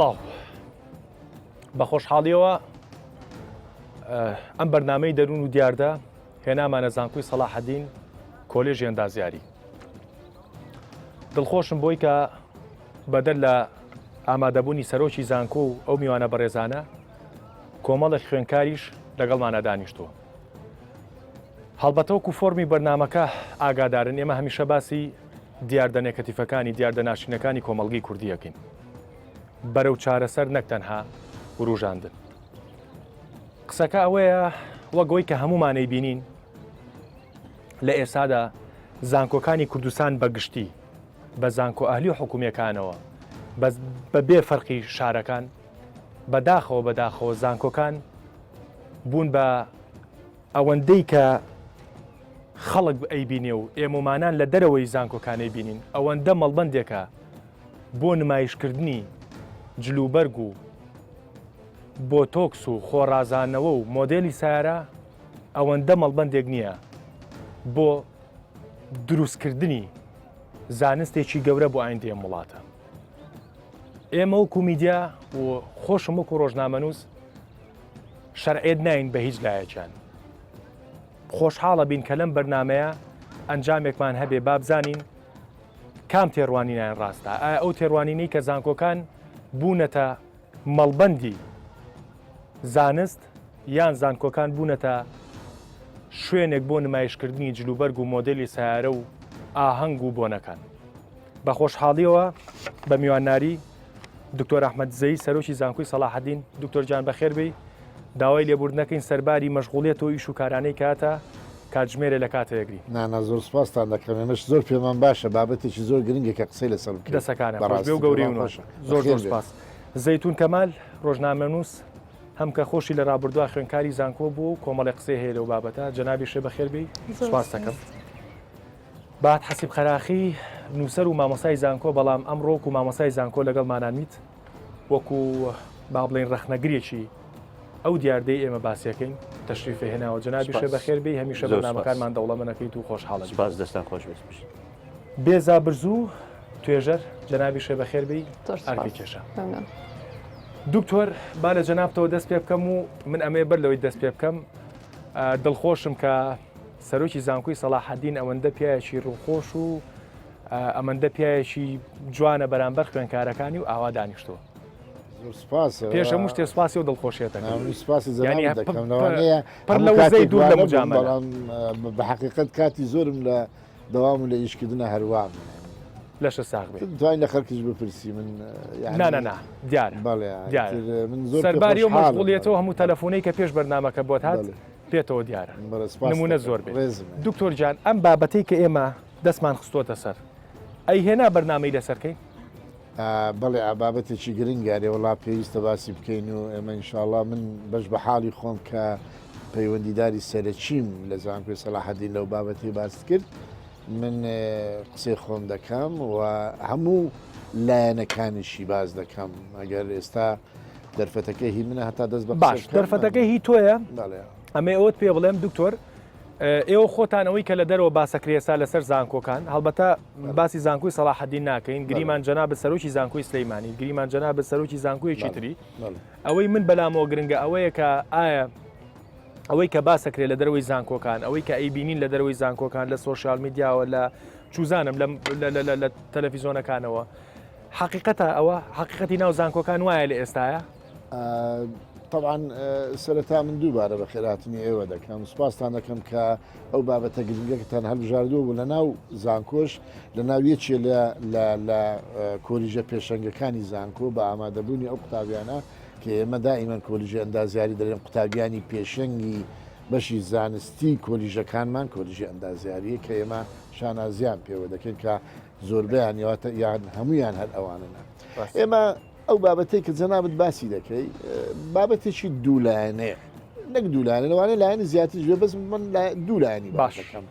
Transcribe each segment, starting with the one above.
سڵاو بە خۆشحاڵیەوە ئەم بەرنامەی دەروون و دیاردە هێنامانە زانکۆی سەلاحەدین کۆلێژی ئەندازیاری. دڵخۆشم بۆی کە بەدەر لە ئامادەبوونی سەرۆکی زانکۆ و ئەو میوانە بەڕێزانە کۆمەڵی خوێنکاریش لەگەڵمانە دانیشتووە. هەڵبەتەوەکو فۆرمی بەرنامەکە ئاگادارن ئێمە هەمیشە باسی دیاردە نێکەتیفەکانی دیاردە ناشرینەکانی کۆمەڵگەی کوردیەکەین بەرەو چارەسەر نەک تەنها وروژاندن. قسەکە ئەوەیە وەگەوەی کە هەمومانەی بینین لە ئێستادا زانکۆکانی کوردستان بەگشتی بە زانکۆ ئەهلی و حکوومیەکانەوە بە بێ فەرقی شارەکان بەداخەوە زانکۆکان بوون بە ئەوەندەی کە خەڵک ئەیبینێ و ئێمەمانان لە دەرەوەی زانکۆکانەی بینین ئەوەندە مەڵبەندێکە بۆ نمایشکردنی جلوبەرگ و بۆ تۆکس و خۆڕازانەوە و مۆدێلی سیارە ئەوەندە مەڵبەندێک نییە بۆ دروستکردنی زانستێکی گەورە بۆ ئایندەی وڵاتە. ئێمە و کومیدیا و خۆشم وەکو ڕۆژنامەنووس شەرعێت ناین بە هیچ لایەکیان. خۆشحاڵە بین کە لەم بەرنمەیە ئەنجامێکمان هەبێ بابزانین کام تێڕوانینیان ڕاستە. ئایا ئەو تێڕوانینەی کە زانکۆکان بوونەتە مەڵبەندی زانست یان زانکۆکان بوونەتە شوێنێک بۆ نمایشکردنی جلوبەرگ و مۆدلی سیارە و ئاهەنگ و بۆنەکان. بە خۆشحاڵیەوە بە میوانناری دکتۆر ئەحمەد زەی سەرۆکی زانکۆی سەلاحەدین. دکتۆر جان بەخێر بێی، داوای لێبوردنەکەین سەرباری مەشغوڵیەتەوە ئیش و کارانەی کاتە کاتژمێرە لە کاتەیەگری. نانە زۆر سپاسان دەکەم. ئێمەش زۆر پێمان باشە بابەتێکی زۆر گرنگێک کە قسەی لەسەر دەسەکانە بەڕێ و گەوری و زۆر سپاس. زەیتون کەمال ڕۆژنامەنووس هەم کە خۆشی لە ڕابردووە خوێنکاری زانکۆ بوو کۆمەڵی قسەی هەیە لەو بابەتە. جەنابی شێ بەخێر بێی، سپاس دەکەم. بات حەسیب خەراخی نووسەر و مامۆسای زانکۆ، بەڵام ئەمڕۆک و مامۆسای زانکۆ لەگەڵمانانیت وەکو با بڵێن ڕەخنەگرێکی ئەو دیاردەی ئێمە باسیەکەین تەشریفی هێناوە. جەنابی شێ بەخێر بێی، هەمیشە بەرنامەکانمان دەوڵەمەنەکەیت و خۆشحاڵە. سپاس دەستان خۆش بێت. بێزا برزوو توێژەر، جەنابی شێ بەخێر بێی، ئەرکی کێشە. دکتۆر با لە جەنابتەوە دەست پێ بکەم و من ئەمێ بەر لەوەی دەست پێ بکەم دڵخۆشم کە سەرۆکی زانکۆی سەلاحەدین ئەوەندە پیاەکی ڕووخۆش و ئەمەندە پیاەکی جوانە بەرامبەر خوێنکارەکانی و ئاوا دانیشتووە. پێش هەموو شتێ سپاسی و دڵخۆشیێتەکەم. سپاسی پڕ لە وزەی دوور لە مجامە. بە حقیقەت کاتی زۆرم لە دەوام و لە ئیشکردنە هەروام لەشە ساغ بێت. دوای لە خەڵکیش بپرسی من نانەنا دیارە سەرباری و مەشغوڵیەتەوە هەموو تەلەفۆنەی کە پێش بەرنامەکە بۆت هات پێتەوە دیارە. نمونە زۆر بێت. دکتۆر جان ئەم بابەتەی کە ئێمە دەستمان خستۆتە سەر ئەی هێنا بەرنامەی لەسەرکەی؟ بەڵێ بابەتێکی گرنگارێ وڵا پێویستە باسی بکەین و ئێمە ئینشاءڵڵا من بەش بە حاڵی خۆم کە پەیوەندیداری سەرەکیم لە زانکۆی سەلاحەدین لەو بابەتی باس کرد من قسەی خۆم دەکەم و هەموو لایەنەکانیشی باز دەکەم. ئەگەر ئێستا دەرفەتەکەی هی منە هەتا دەست بە باش دەرفەتەکەی هی تۆیە. ئەمێ ئەوت پێ بڵێم دکتۆر ئێوە خۆتانەوەی کە لە دەرەوە باسەکرێسا لەسەر زانکۆکان هەڵبەتە باسی زانکۆی سەلاحەدین ناکەین، گریمان جەنابە سەرۆکی زانکۆی سلەیمانی، گریمان جەنابە سەرۆکی زانکۆیەکی تری. ئەوەی من بەلامەوە گرنگە ئەوەیە کە ئایا ئەوەی کە باسەکرێت لە دەرەوەی زانکۆکان، ئەوەی کە ئەیبینین لە دەرەوەی زانکۆکان لە سۆشیال میدیاوە لە چوزانم لە تەلەڤیزۆنەکانەوە حقیقەتە ئەوە حقیقەتی ناو زانکۆکان وایە لە ئێستاە؟ طبعاً سەرەتا من دووبارە بە خێراتنی ئێوە دەکەم. سوپاسان دەکەم کە ئەو بابەتە گرنگەکەتان هەڵبژاردووە بوو لە ناو زانکۆش لە ناویەکێ لە کۆلیژە پێشەنگەکانی زانکۆ بە ئامادەبوونی ئەو قوتابیانە کە ئێمە دائیمەن کۆلیژە ئەندازیاری دەڵێن قوتابیانی پێشەنگی بەشی زانستی کۆلیژەکانمان کۆلیژە ئەندازیاریە کە ئێمە شانازیان پێوە دەکەین کە زۆربیان یان هەمویان هەر ئەوانەنا. ئێمە ئەو بابەتەی کە جەنابەت باسی دەکەی بابەتێکی دوولایەنەیە، نەک دوولایەنە لەوانەیە لایەنی زیاتریش بێ، بەس من دوولایەنی باشەکەم.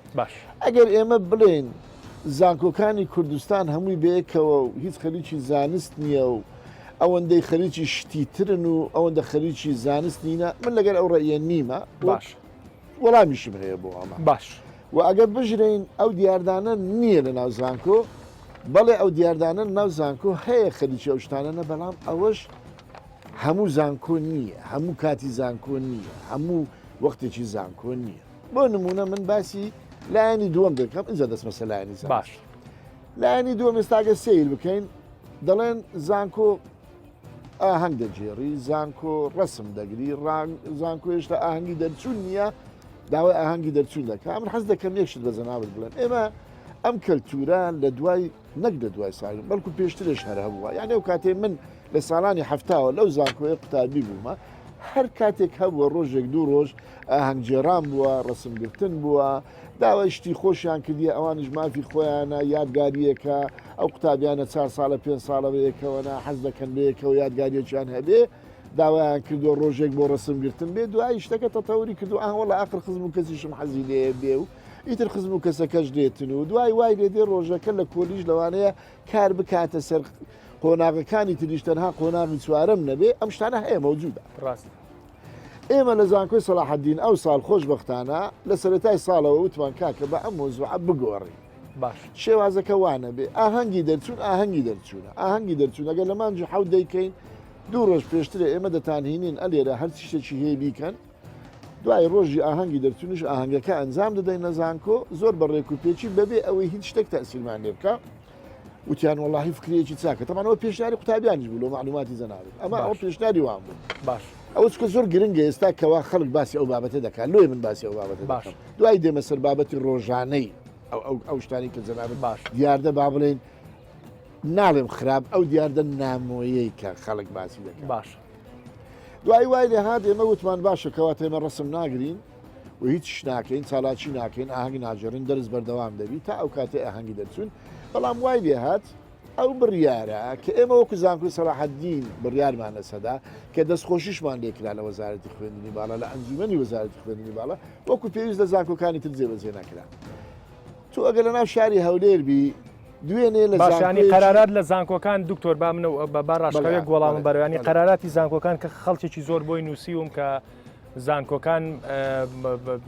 ئەگەر ئێمە بڵێن زانکۆکانی کوردستان هەمووی بەیەکەوە و هیچ خەریکی زانست نییە و ئەوەندەی خەریکی شتیترن و ئەوەندە خەریکی زانست نینە، من لەگەر ئەو ڕێیە نیمە. باش وەڵامیشم هەیە بۆ ئەمە. باش و ئەگەر بژرین ئەو دیاردانە نییە لە ناو زانکۆ، بەڵێ ئەو دیاردانە ناو زانکۆ هەیە خەریکی ئەو شتانەنە، بەڵام ئەوەش هەموو زانکۆ نییە، هەموو کاتی زانکۆ نییە، هەموو وەختێکی زانکۆ نییە. بۆ نمونە من باسی لایەنی دووەم دەکەم، ئینجا دەستمەسە لایەنی زانکۆ. باش لایەنی دووەم ئێستاگە سیر بکەین، دەڵێن زانکۆ ئاهەنگ دەجێڕی، زانکۆ ڕسم دەگری، زانکۆ هێشتا ئاهەنگی دەرچوون نییە، داوای ئاهەنگی دەرچوون دەکە. من حەز دەکەم یەکشت بە زەناور بڵێن ئێمە ئەم کەلتورە لە دوای نەک لە دوای ساڵ بەڵکو پێشترش هەر هەبووە. یعنی ئەو کاتێ من لە ساڵانی هەفتاوە لەو زانکۆیە قوتابی بوومە، هەر کاتێک هەبووە ڕۆژێک دوو ڕۆژ ئاهەنگجێران بووە، ڕسمگرتن بووە، داوای شتی خۆشیان کردیە، ئەوانش مافی خۆیانە یادگاریەکە ئەو قوتابیانە 4 ساڵە 5 ساڵە بەیەکەوەنا حەز دەکەن بەیەکەوە یادگاریەکیان هەبێ، داوایان کردو ڕۆژێک بۆ ڕسمگرتن بێ، دوای شتەکە تەتەوری کردو ئاوەڵە ئاخر خزم و کەسیشم حەزی لێ بێ و ئیتر خزم و کەسەکەش دێتن و دوای وای لێدێ ڕۆژەکە لە کۆلیژ لەوانەیە کار بکاتە سەر قۆناغەکانی تریش تەنها قۆناغی چوارەم نەبێ، ئەم شتانە هەیە مەوجودە. ڕاست ئێمە لە زانکۆی سەلاحەدین ئەو ساڵ خۆشبەختانە لە سەرەتای ساڵەوە وتمان کاکە بە ئەم مۆزوعە بگۆڕی. باش شێوازەکە وانە بێ ئاهەنگی دەرچوون ئاهەنگی دەرچوونە ئاهەنگی دەرچوون ئەگەر لە مانجی حەوت دەیکەین دوو ڕۆژ پێشترە ئێمە دەتانهێنین ئەلێرە هەر شتێکی هەیە بیکەن، دوای ڕۆژی ئاهەنگی دەرچوونش ئاهەنگەکە ئەنجام دەدەین لە زانکۆ زۆر بەڕێک و پێچی بەبێ ئەوەی هیچ شتێک تەسیرمان لێ بکە. وتیان وەڵاهی فکرەیەکی چاکە، تەمانەوە پێشنیاری قوتابیانیش بوو لە معلوماتی زەناوی، ئەمە ئەو پێشنیاری وان بوو. باش ئەو چکە زۆر گرنگە ئێستا کەوا خەڵک باسی ئەو بابەتە دەکات، لۆی من باسی ئەو بابەتە دەکەم. دوای دێمە سەر بابەتی ڕۆژانەی ئەو شتانی کە جەنابەت باش دیاردە با بڵێن ناڵێم خراپ ئەو دیاردە نامۆیەی کە خەڵک باسی دەکات. باش دوای وای لێ هات ئێمە وتمان باشە کەواتە ئێمە ڕسم ناگرین و هیچ ناکەین چالاکی ناکەین ئاهەنگ ناجێڕین دەرس بەردەوام دەبی تا ئەو کاتێ ئاهەنگی دەرچوون. بەڵام وای لێ هات ئەو بڕیارە کە ئێمە وەکو زانکۆی سەلاحەدین بڕیارمان لەسەدا کە دەستخۆشیشمان لێکرا لە وەزارەتی خوێندنی باڵا لە ئەنجومەنی وەزارەتی خوێندنی باڵا وەکو پێویست لە زانکۆکانی تر جێبەجێ نەکرا. تۆ ئەگەر لە ناو شاری هەولێر بی دوێنێ لە باشانی قەرارات لە زانکۆکان دکتۆر با منە بە ڕاشکاوی گوڵام بەرەوەنی قەراراتی زانکۆکان کە خەڵکێکی زۆر بۆی نووسیوم کە زانکۆکان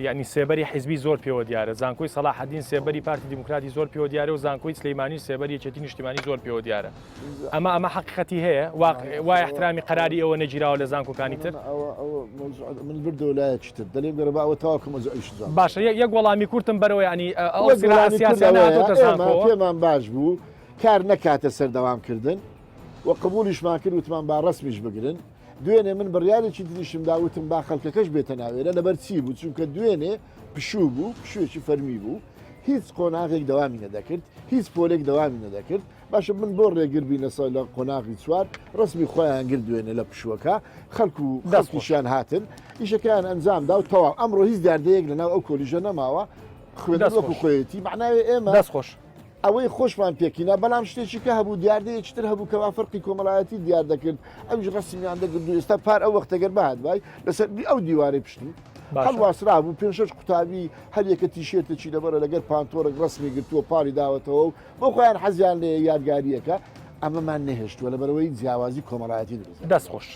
ینی سێبەری حیزبی زۆر پێوە دیارە، زانکۆی سەلاحەدین سێبەری پارتی دیموکراتی زۆر پێوە دیارە و زانکۆی سلەیمانی سێبەری یەکێتی نیشتیمانی زۆر پێوە دیارە. ئەمە حقیقەتی هەیە وای احترامی قەراری ئەوە نەگیراوە لە زانکۆکانی تر. من بردەولایەکی تر دەڵێم گەرە باوە تاواکە مۆزوعیش باشە یەک وەڵامی کورتم بەرەوە ینی ئەو سیاسیانە زانکۆ پێمان باش بوو کار نەکاتە سەردەوامکردن و قبولیشمان کرد وتمان با ڕسمیش بگرن. دوێنێ من بڕیارێکی تریشم داوتم با خەڵکەکەش بێتە ناوێرە لەبەر چی بوو چونکە دوێنێ پشوو بوو پشوێکی فەرمی بوو هیچ قۆناغێک دەوامی نەدەکرد هیچ پۆلێک دەوامی نەدەکرد. باشە من بۆ ڕێگربی لەسەر لە قۆناغی چوار ڕسمی خۆیان گرت دوێنێ لە پشووەکە خەڵکو خەڵکیشیان هاتن ئیشەکەیان ئەنجامدا و تەواو ئەمڕۆ هیچ دیاردەیەک لەناو ئەو کۆلیژە نەماوە خوێندن وەکو خۆیەتی معناوێ ئێمە دەستخۆش ئەوەی خۆشمان پێکینە بەڵام شتێکی کە هەبوو دیاردەیەکتر هەبوو کەوا فەرقی کۆمەڵایەتی دیار دەکرد ئەوش ڕسمیان دەگرد و ئێستا پار ئەو وەختەگەر بەهات وای لەسەر ئەو دیوارەی پشتی هەڵواسرا بوو 5-6 قوتابی هەریەکە تیشێتێکی لەبەرە لەگەر پانتۆرەك ڕسمی گرتووە پاری داوەتەوە و بۆ خۆیان حەزیان لێ یادگاریەکە ئەمەمان نەهێشتووە لەبەرەوەی جیاوازی کۆمەڵایەتی دەستخۆش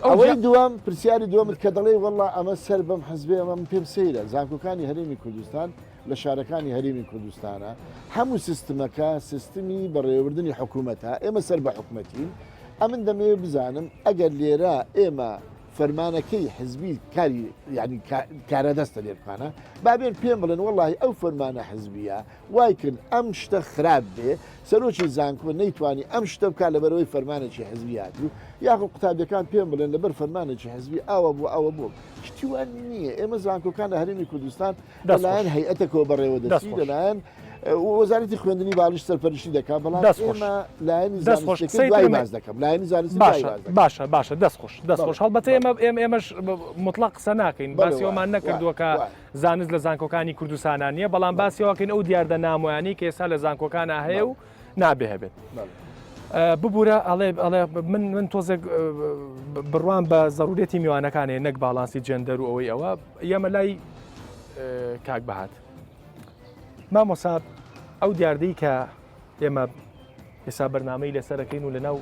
ئەوەی دووەم پرسیاری دووەمت کە دەڵێ وەڵڵا ئەمە سەر بەم حەزبێ ئەمە پێم سەیرە زانکۆکانی هەرێمی کوردستان لە شارەکانی هەرێمی کوردستانە هەموو سیستمەکە سیستمی بەڕێوەبردننی حکوومەتە ئێمە سەر بە حکوومەتین ئەمن دەمەوێت بزانم ئەگەر لێرە ئێمە فەرمانەکەی حزبی کاری ینی کارە دەستە لێ بکانە بابێن پێم بڵێن وەڵی ئەو فەرمانە حزبیە وای کرد ئەم شتە خراپ بێ سەرۆکی زانکۆ نەیتوانی ئەم شتە بکات لەبەرەوەی فەرمانێکی حزبیات و یاخۆ قوتابیەکان پێم بڵێن لەبەر فەرمانێکی حزبی ئەوە بوو ئەوە بوو شتیوان نییە. ئێمە زانکۆکان لە هەرێمی کوردستان لەلایەن هەیئەتێکەوە بەڕێوەدەستی لەلایەن وەزارەتی خوێندنی باڵیش سەرپەرشتی دەکات بەڵام ئێمە لایەنی زانستی باز دەکەم لایەنی زانستی باشە دەستخۆش هەڵبەتە ئێمەش مطلق قسە ناکەین باسیەوەمان نەکردووە کە زانست لە زانکۆکانی کوردستانان نیە بەڵام باسیەوەکەین ئەو دیاردە نامۆیانی کە ئێستا لە زانکۆکانە هەیە و نابێ هەبێت. ببوورە ئەڵێ من تۆزێک بڕوان بە زەڕورەتی میوانەکانێ نەک باڵانسی جەندەر و ئەوەی ئەوە ئێمە لای کاک بەهات مامۆسا ئەو دیاردەی کە ئێمە ئێستا بەرنامەی لەسەرەکەین و لەناو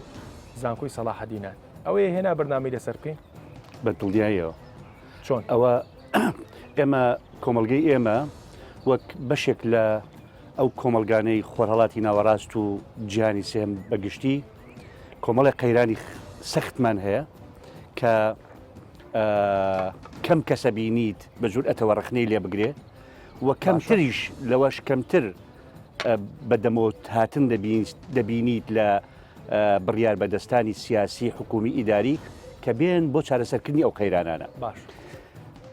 زانکۆی سەلاحەدینان ئەوەیە هێنا بەرنامەی لەسەر بکەین بە دڵنیاییەوە چۆن ئەوە ئێمە کۆمەلگەی ئێمە وەک بەشێک لە ئەو کۆمەلگانەی خۆرهەڵاتی ناوەڕاست و گیانی سێم بەگشتی کۆمەڵی قەیرانی سەختمان هەیە کە کەم کەسە بینیت بە جورئەتەوە ڕخنەی لێ بگرێ و کەمتریش لەوەش کەمتر بەدەمەوە هاتن دەبینیت لە بڕیار بەدەستانی سیاسی حکومی ئیداری کە بێن بۆ چارەسەرکردنی ئەو قەیرانانە باش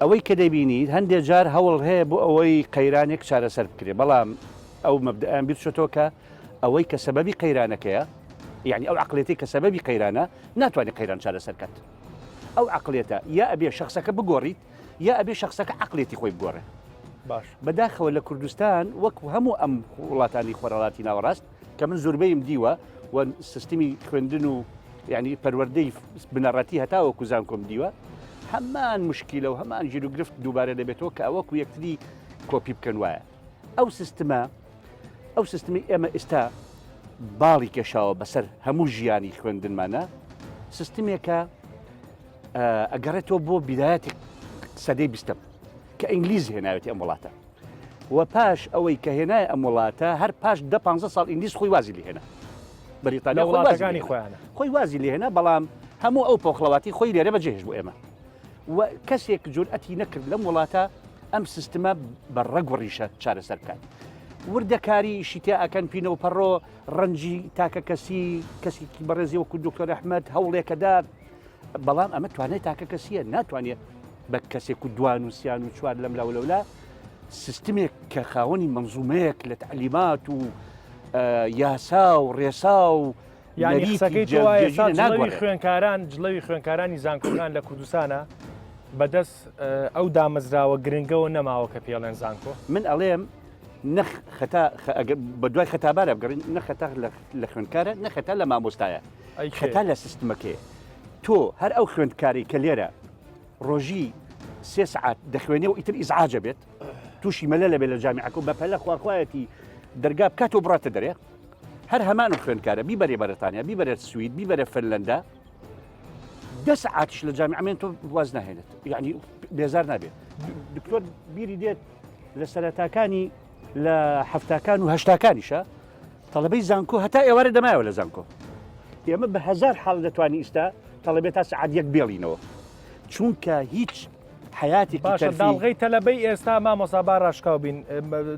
ئەوەی کە دەبینیت هەندێک جار هەوڵ هەیە بۆ ئەوەی قەیرانێک چارەسەر بکرێ بەڵام ئەو مەبدەیان بیرچێتەوە کە ئەوەی کە سەبەبی قەیرانەکەیە یعنی ئەو عقلێتی کە سەبەبی قەیرانە ناتوانێت قەیران چارەسەر بکات ئەو عقلێتە یا ئەبێ شخصەکە بگۆڕیت یا ئەبێ شخصەکە عقلێتی خۆی بگۆڕێ باش بەداخەوە لە کوردستان وەکو هەموو ئەم وڵاتانی خۆرەڵاتی ناوەڕاست کە من زۆربەیم دیوە و سیستمی خوێندن و یعنی پەروەردەی بنەڕەتی هەتاوەکو زانکۆم دیوە هەمان مشکیلە و هەمان ژیرروگرفت دووبارە دەبێتەوە کە ئەوەکو یەکتری کۆپی بکەن وایە ئەو سیستمی ئێمە ئێستا باڵی کێشاوە بەسەر هەموو ژیانی خوێندنمانە سیستمێکە ئەگەڕێتەوە بۆ بیدایەتی سەدەی بیستم کە ئینگلیز هێناوێتی ئەم وڵاتە و پاش ئەوەی کە هێنای ئەم وڵاتە هەر پاش 15 ساڵ ئینگلیز خۆی وازی لێ هێنا بەریتانیا وڵاتەکانی خۆیانە خۆی وازی لێ هێنا بەڵام هەموو ئەو پۆخڵەواتی خۆی لێرە بەجێهێش بۆ ئێمە و کەسێک جورئەتی نەکرد لەم وڵاتە ئەم سیستمە بەڕەگوڕیشە چارەسەر بکات وردەکاری شیتیا ئەکەن پینە و پەڕۆ ڕەنجی تاکە کەسێکی بەڕێزی وەکو دکتۆر ئەحمەد هەوڵێکەدا بەڵام ئەمە توانێت تاکە کەسیە ناتوانێت بە کەسێک و دوان و سیان و چوار لەم لاولەولا سیستمێک کە خاوەنی منزومەیەک لە تعلیمات و یاسا و ڕێسا و یانیسەکەی جڵەوی خوێنکارانی زانکۆکان لە کوردستانە بەدەست ئەو دامەزراوە گرنگەوە نەماوە کە پێڵێن زانکۆ من ئەڵێم بە دوای خەتابارە بگەڕین نەخەتا لە خوێندکارە نەخەتا لە مامۆستایە خەتا لە سیستمەکەی تۆ هەر ئەو خوێندکاری کە لێرە ڕۆژی 3 سعات دەخوێنێ و ئیتر ئیزعاجە بێت تووشی مەلە لەبێت لە جامیعەکە و بەپەلە خواخوایەتی دەرگا بکاتەوە بڕاتە دەرێ هەر هەمان خوێندکارە بیبەرێ بەرەتانیا بیبەرێت سوید بیبەرە فنلەندا 10 سعاتیش لە جامیعەمێن تۆ واز ناهێنێت یعنی بێزار نابێت دکتۆر بیری دێت لە سەرەتاکانی لە هەفتاکان و هەشتاکانیشە تەڵەبەی زانکۆ هەتا ئێوارە دەمایەوە لە زانکۆ ئێمە بە 1000 حاڵ دەتوانی ئیستا تەڵەبێت تا سعات یەک بێڵینەوە چونکە هیچ حیاتی داڵغی تەلەبەی ئێستا مامۆسابا ڕاشکاو بین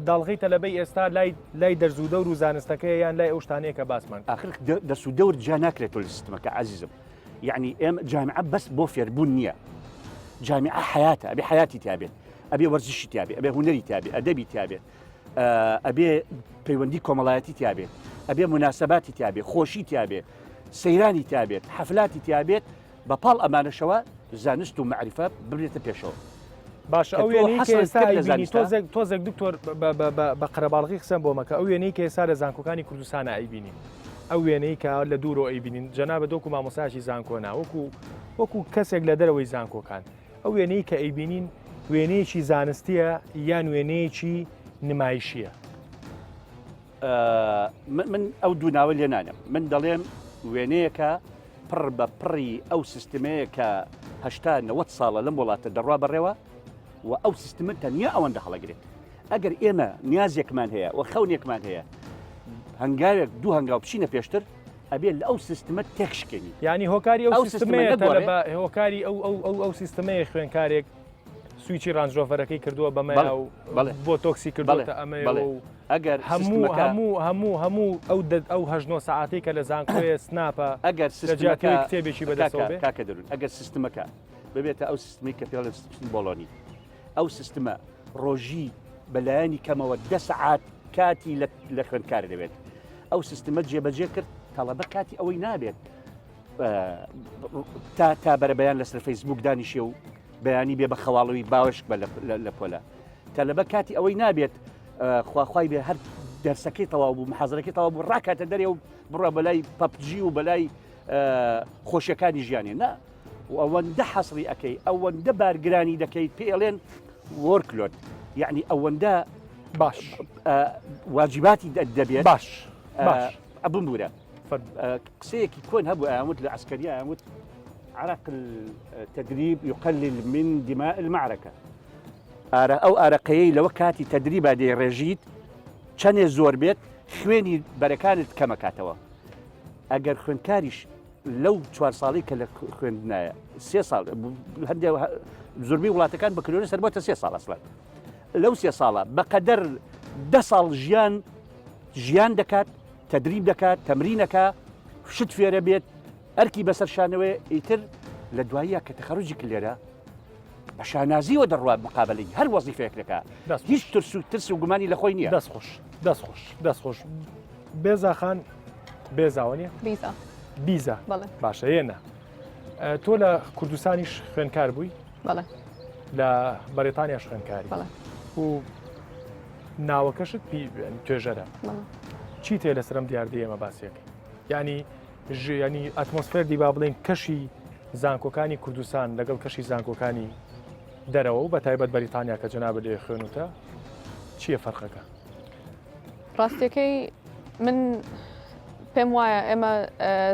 داڵغی تەلەبەی ئێستا لای دەرزوودە و زانستەکە یان لای ئەو شتانەیە کە باسمان آخر دەسوودەور جا ناکرێتەوە لە سیستمەکە عزیزم یعنی ئێمە جامیعە بەس بۆ فێربوون نییە جامیعە حیاتە ئەبێ حیاتی تیابێت ئەبێ وەرزشی تیابێت ئەبێ هونەری تیابێت ئەدەبی تیابێت ئەبێ پەیوەندی کۆمەڵایەتی تیابێت ئەبێ مناسەباتی تیابێت خۆشی تیابێت سەیرانی تیابێت حەفلاتی تیابێت بەپاڵ ئەمانەشەوە زانست و معریفە ببرێتە پێشەوە باش ئەو وێنەی کە ئێستا ئەیبینی تۆزێک دکتۆر بە قەرەباڵغی قسەم بۆ مەکە ئەو وێنەی کە ئێستا لە زانکۆکانی کوردستانە ئەیبینین ئەو وێنەی کە لە دوورۆ ئەیبینین جەنابە دۆکو مامۆساشی زانکۆنا وەکو کەسێک لە دەرەوەی زانکۆکان ئەو وێنەی کە ئەیبینین وێنەیەکی زانستیە یان وێنەیەکی نمایشیە من ئەو دوو ناوە لێ نانم من دەڵێم وێنەیەکە پڕ بە پڕی ئەو سیستمەیە کە 90 ساڵە لەم وڵاتە دەڕوا بەڕێوە و ئەو سیستمە تەنیا ئەوەندە هەڵەگرێت ئەگەر ئێمە نیازێکمان هەیە و خەونێکمان هەیە هەنگاوێک دوو هەنگاو بچینە پێشتر ئەبێت لە ئەو سیستمە تێکشکێنی ینی هۆکاری ئەو سیستمەیە هۆکاری ئەو سیستمەیە خوێنکارێک سویچی ڕانجۆفەرەکەی کردووە بەمە و بۆ تۆکسی کردوتە ئەمە ئەگەر هەموو ئەو هەژنۆ ساعاتی کە لە زانکۆیە سناپە ئەگەر کتێبێکی بەدەستەوە کاکە دەرون ئەگەر سیستمەکە ببێتە ئەو سیستمی کە پێڵێن بۆڵۆنی ئەو سیستمە ڕۆژی بەلایەنی کەمەوە 10 سعات کاتی لە خوێندکار دەبێت ئەو سیستمە جێبەجێ کرد تەڵەبە کاتی ئەوەی نابێت تا بەرەبەیان لەسەر فەیسبوک دانیشێ و بەیانی بێ بە خەواڵەوەی باوەشک بە لە پۆلە تەلەبە کاتی ئەوەی نابێت خواخوای بێ هەر دەرسەکەی تەواو بوو محازەرەکەی تەواو بوو ڕاکاتە دەرێ و بڕە بەلای پەبجی و بەلای خۆشیەکانی ژیانی نا ئەوەندە حەسری ئەەکەی ئەوەندە بارگرانی دەکەیت پێڵێن وەرکلۆت یعنی ئەوەندە باش واجباتی دەبێت باش ئەبم بورە قسەیەکی کۆن هەبوو ئاموت لە عسکەریە ئاموت عرق التدريب يقلل من دماء المعركة ئەو ئارەقەیەی لەوە کاتی تەدریبا دەیڕێژیت چەندێ زۆر بێت خوێنی بەرەکانت کەمەکاتەوە ئەگەر خوێندکاریش لەو 4 ساڵی کە لە خوێندنایە 3 ساڵ هەندێک زۆربەی وڵاتەکان بە کلۆنی سەربەتە 3 ساڵ ئەسڵان لەو 3 ساڵە بەقەدەر 10 ساڵ ژیان دەکات تەدریب دەکات تەمرینەکە شت فێرە بێت ئەرکی بەسەر شانەوەی ئیتر لە دواییە کە تەخەڕوجی کلێرە بە شانازیەوە دەڕوات مقابلەی هەر وەزیفەیەک دەکات هیچ ترس و گومانی لە خۆی نییە. دەستخۆش بێزاخان بێزاوە نیە بیزە باشە هێنە تۆ لە کوردستانیش خوێنکار بووی لە بەریتانیاش خوێنکاری و ناوەکەشت توێژەرە چی تێ لەسرم دیاردی ئێمە باسیەکەی ینی ئەتمۆسفێر دی با بڵێن کەشی زانکۆکانی کوردستان لەگەڵ کەشی زانکۆکانی دەرەوە و بە تایبەت بەریتانیا کە جەنابە لێ خوێنوتە چییە فەرقەکە؟ ڕاستیەکەی من پێم وایە ئێمە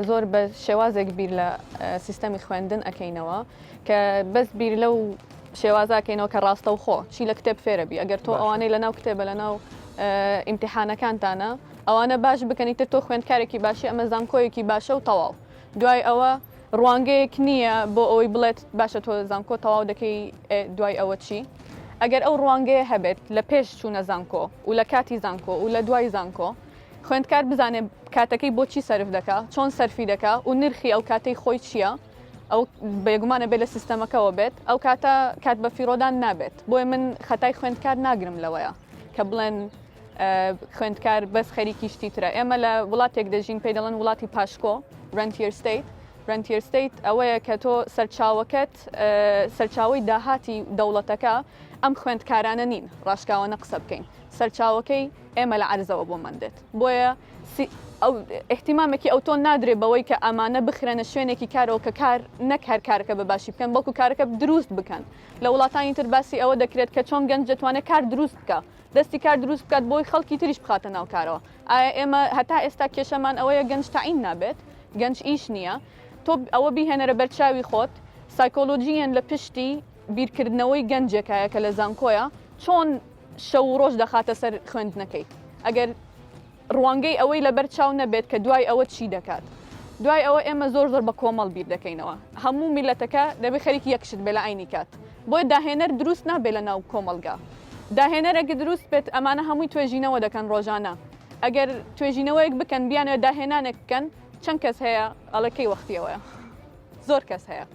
زۆر بە شێوازێک بیر لە سیستەمی خوێندن ئەەکەینەوە کە بەس بیر لەو شێوازاکەینەوە کە ڕاستە و خۆ چی لە کتێب فێرەبی ئەگەر تۆ ئەوانەی لە ناو کتێبە لە ناو ئیمتیحانەکانتانە ئەوانە باش بکەنیتە تۆ خوێندکارێکی باشی ئەمە زانکۆیەکی باشە و تەواو دوای ئەوە ڕوانگەیەک نییە بۆ ئەوەی بڵێت باشە تۆ زانکۆ تەواو دەکەی دوای ئەوە چی ئەگەر ئەو ڕوانگەیە هەبێت لە پێش چوونە زانکۆ و لە کاتی زانکۆ و لە دوای زانکۆ خوێندکار بزانێ کاتەکەی بۆچی سەرف دەکا چۆن سەرفی دەکا و نرخی ئەو کاتەی خۆی چییە ئەو بێگومانە بێت لە سیستەمەکەەوە بێت ئەو کات بە فیرۆدان نابێت بۆی من خەتای خوێندکار ناگرم لەوەیە کە بڵێن خوێندکار بەس خەریکی شتی ترە ئێمە لە وڵاتێک دەژین پێی دەڵێن وڵاتی پاشکۆ رنتیر ستیت ئەوەیە کە تۆ سەرچاوەکەت سەرچاوی داهاتی دەوڵەتەکە ئەم خوێندکارانە نین ڕاشکاوانە قسە بکەین سەرچاوەکەی ئێمە لە عەرزەوە بۆ مندێت بۆیە احتیمامێکی ئەو تۆ نادرێ بەوەی کە ئەمانە بخرێنە شوێنێکی کارەوە کە کار نەک هەر کارەکە بە باشی بکەن بەڵکو کارەکە دروست بکەن لە وڵاتانی تر باسی ئەوە دەکرێت کە چۆن گەنج دەتوانێت کار دروست بکە دەستی کار دروست بکات بۆی خەڵکی تریش بخاتە ناو کارەوە ئایا ئێمە هەتا ئێستا کێشەمان ئەوەیە گەنج تاعین نابێت گەنج ئیش نییە تۆ ئەوە بیهێنەرە بەرچاوی خۆت سایکۆلۆجیەن لە پشتی بیرکردنەوەی گەنجێکایە کە لە زانکۆیە چۆن شەو ڕۆژ دەخاتە سەر خوێندنەکەی ئەگەر ڕوانگەی ئەوەی لەبەر چاو نەبێت کە دوای ئەوە چی دەکات دوای ئەوە ئێمە زۆر بە کۆمەڵ بیر دەکەینەوە هەموو میلەتەکە دەبێت خەریکی یەکشت بێ لە عینی کات بۆی داهێنەر دروست نابێت لە ناو کۆمەلگا داهێنەرەگە دروست بێت ئەمانە هەمووی توێژینەوە دەکەن ڕۆژانە ئەگەر توێژینەوەیەک بکەن بیانێت داهێنانێک بکەن چەند کەس هەیە ئەڵەکەی وەختیەوەیە زۆر کەس هەیە